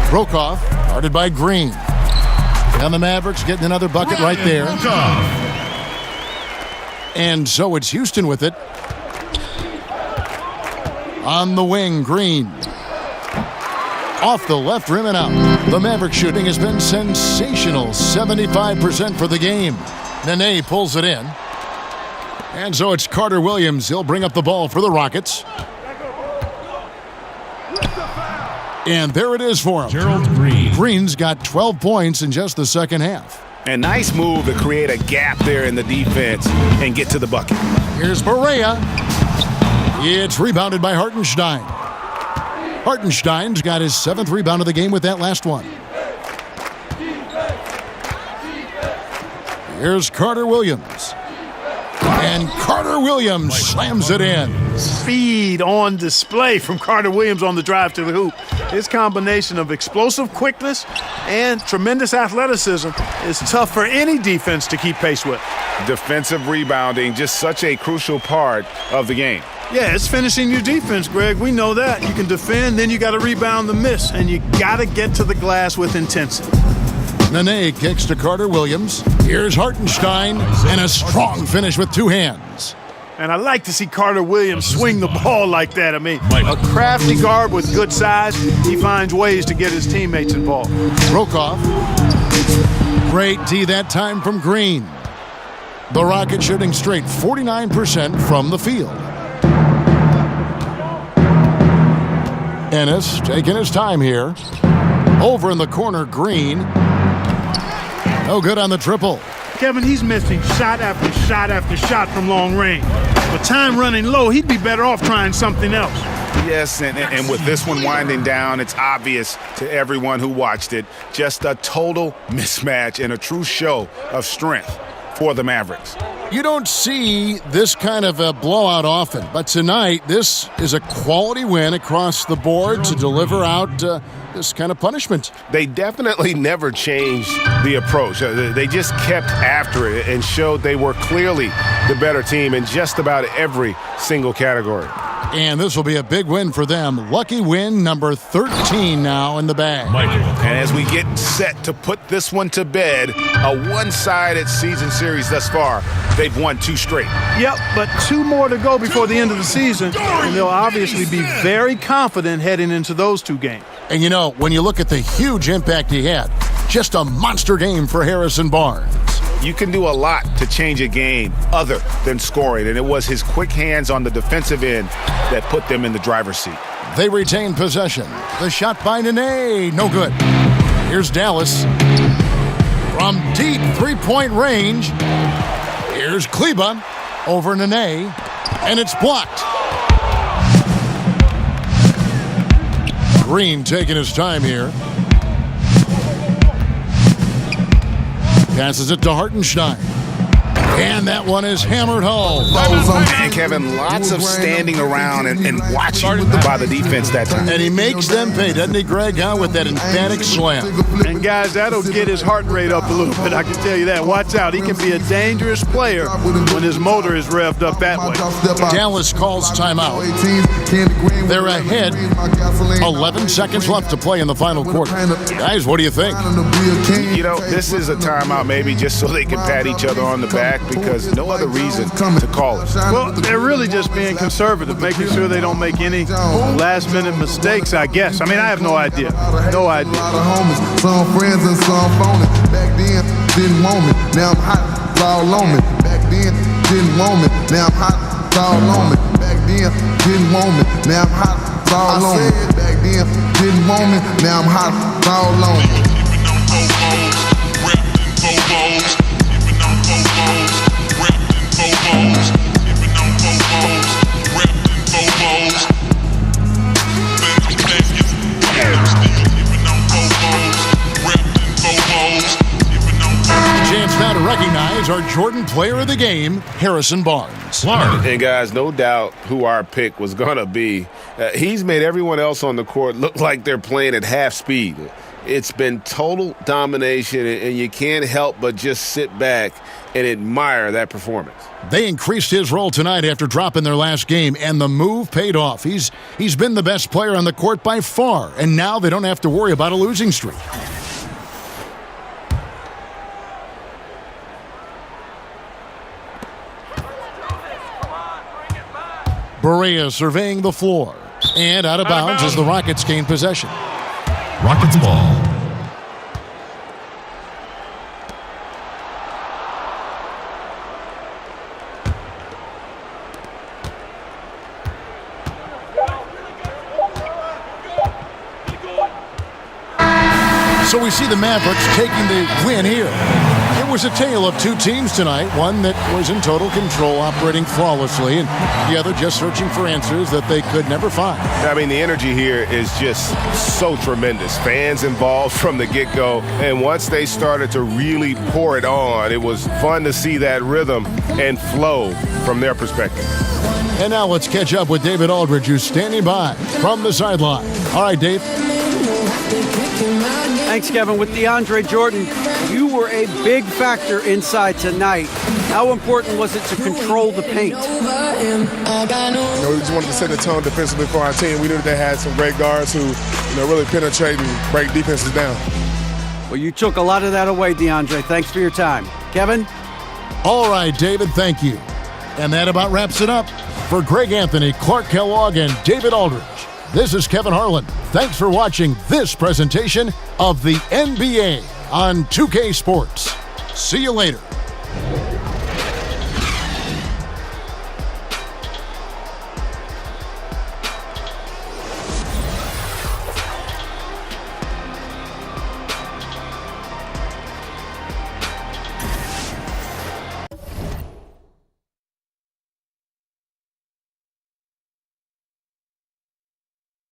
Brokoff, guarded by Green. And the Mavericks getting another bucket right there. And so it's Houston with it. On the wing, Green. Off the left rim and out. The Maverick shooting has been sensational. 75% for the game. Nene pulls it in. And so it's Carter Williams. He'll bring up the ball for the Rockets. And there it is for him. Gerald Green. Green's got 12 points in just the second half. A nice move to create a gap there in the defense and get to the bucket. Here's Barea. It's rebounded by Hartenstein. Hartenstein's got his 7th rebound of the game with that last one. Here's Carter Williams. And Carter Williams slams it in. Speed on display from Carter Williams on the drive to the hoop. His combination of explosive quickness and tremendous athleticism is tough for any defense to keep pace with. Defensive rebounding, just such a crucial part of the game. Yeah, it's finishing your defense, Greg. We know that. You can defend, then you got to rebound the miss, and you got to get to the glass with intensity. Nene kicks to Carter Williams. Here's Hartenstein, and a strong finish with 2 hands. And I like to see Carter Williams swing the ball like that. I mean, a crafty guard with good size. He finds ways to get his teammates involved. Brokoff. Great D that time from Green. The Rockets shooting straight 49% from the field. Ennis taking his time here. Over in the corner, Green. No good on the triple. Kevin, he's missing shot after shot after shot from long range. With time running low, he'd be better off trying something else. Yes, and with this one winding down, it's obvious to everyone who watched it. Just a total mismatch and a true show of strength for the Mavericks. You don't see this kind of a blowout often, but tonight this is a quality win across the board to deliver out this kind of punishment. They definitely never changed the approach. They just kept after it and showed they were clearly the better team in just about every single category. And this will be a big win for them. Lucky win number 13 now in the bag. And as we get set to put this one to bed, a one-sided season series thus far, they've won 2 straight. Yep, but 2 more to go before the end of the season, and they'll obviously be very confident heading into those 2 games. And you know, when you look at the huge impact he had, just a monster game for Harrison Barnes. You can do a lot to change a game other than scoring, and it was his quick hands on the defensive end that put them in the driver's seat. They retain possession. The shot by Nene, no good. Here's Dallas. From deep three-point range, here's Kleba over Nene, and it's blocked. Green taking his time here. Passes it to Hartenstein. And that one is hammered home. And Kevin, lots of standing around and watching by the defense that time. And he makes them pay, doesn't he, Greg, with that emphatic slam. And guys, that'll get his heart rate up a little bit, I can tell you that. Watch out, he can be a dangerous player when his motor is revved up that way. Dallas calls timeout. They're ahead. 11 seconds left to play in the final quarter. Guys, what do you think? You know, this is a timeout maybe just so they can pat each other on the back, because no other reason to call it. Well, they're really just being conservative, making sure they don't make any last-minute mistakes, I guess. I mean, I have no idea. No idea. Some friends and some phony. Back then, didn't want me. Now I'm hot, it's all on me. Back then, didn't want me. Now I'm hot, it's all on me. Back then, didn't want me. Now I'm hot, it's all on me. Back then, didn't want me. Now I'm hot, it's all on me. Chance now to recognize our Jordan Player of the Game, Harrison Barnes. And guys, no doubt who our pick was going to be. He's made everyone else on the court look like they're playing at half speed. It's been total domination, and you can't help but just sit back and admire that performance. They increased his role tonight after dropping their last game, and the move paid off. He's been the best player on the court by far, and now they don't have to worry about a losing streak. Berea surveying the floor, and out of bounds as the Rockets gain possession. Rockets ball. So we see the Mavericks taking the win here. It was a tale of 2 teams tonight, one that was in total control, operating flawlessly, and the other just searching for answers that they could never find. I mean, the energy here is just so tremendous. Fans involved from the get-go, and once they started to really pour it on, it was fun to see that rhythm and flow from their perspective. And now let's catch up with David Aldridge, who's standing by from the sideline. All right, Dave. Thanks, Kevin. With DeAndre Jordan, you were a big factor inside tonight. How important was it to control the paint? We just wanted to set the tone defensively for our team. We knew that they had some great guards who, really penetrate and break defenses down. Well, you took a lot of that away, DeAndre. Thanks for your time. Kevin? All right, David, thank you. And that about wraps it up. For Greg Anthony, Clark Kellogg, and David Aldridge, this is Kevin Harlan. Thanks for watching this presentation of the NBA on 2K Sports. See you later.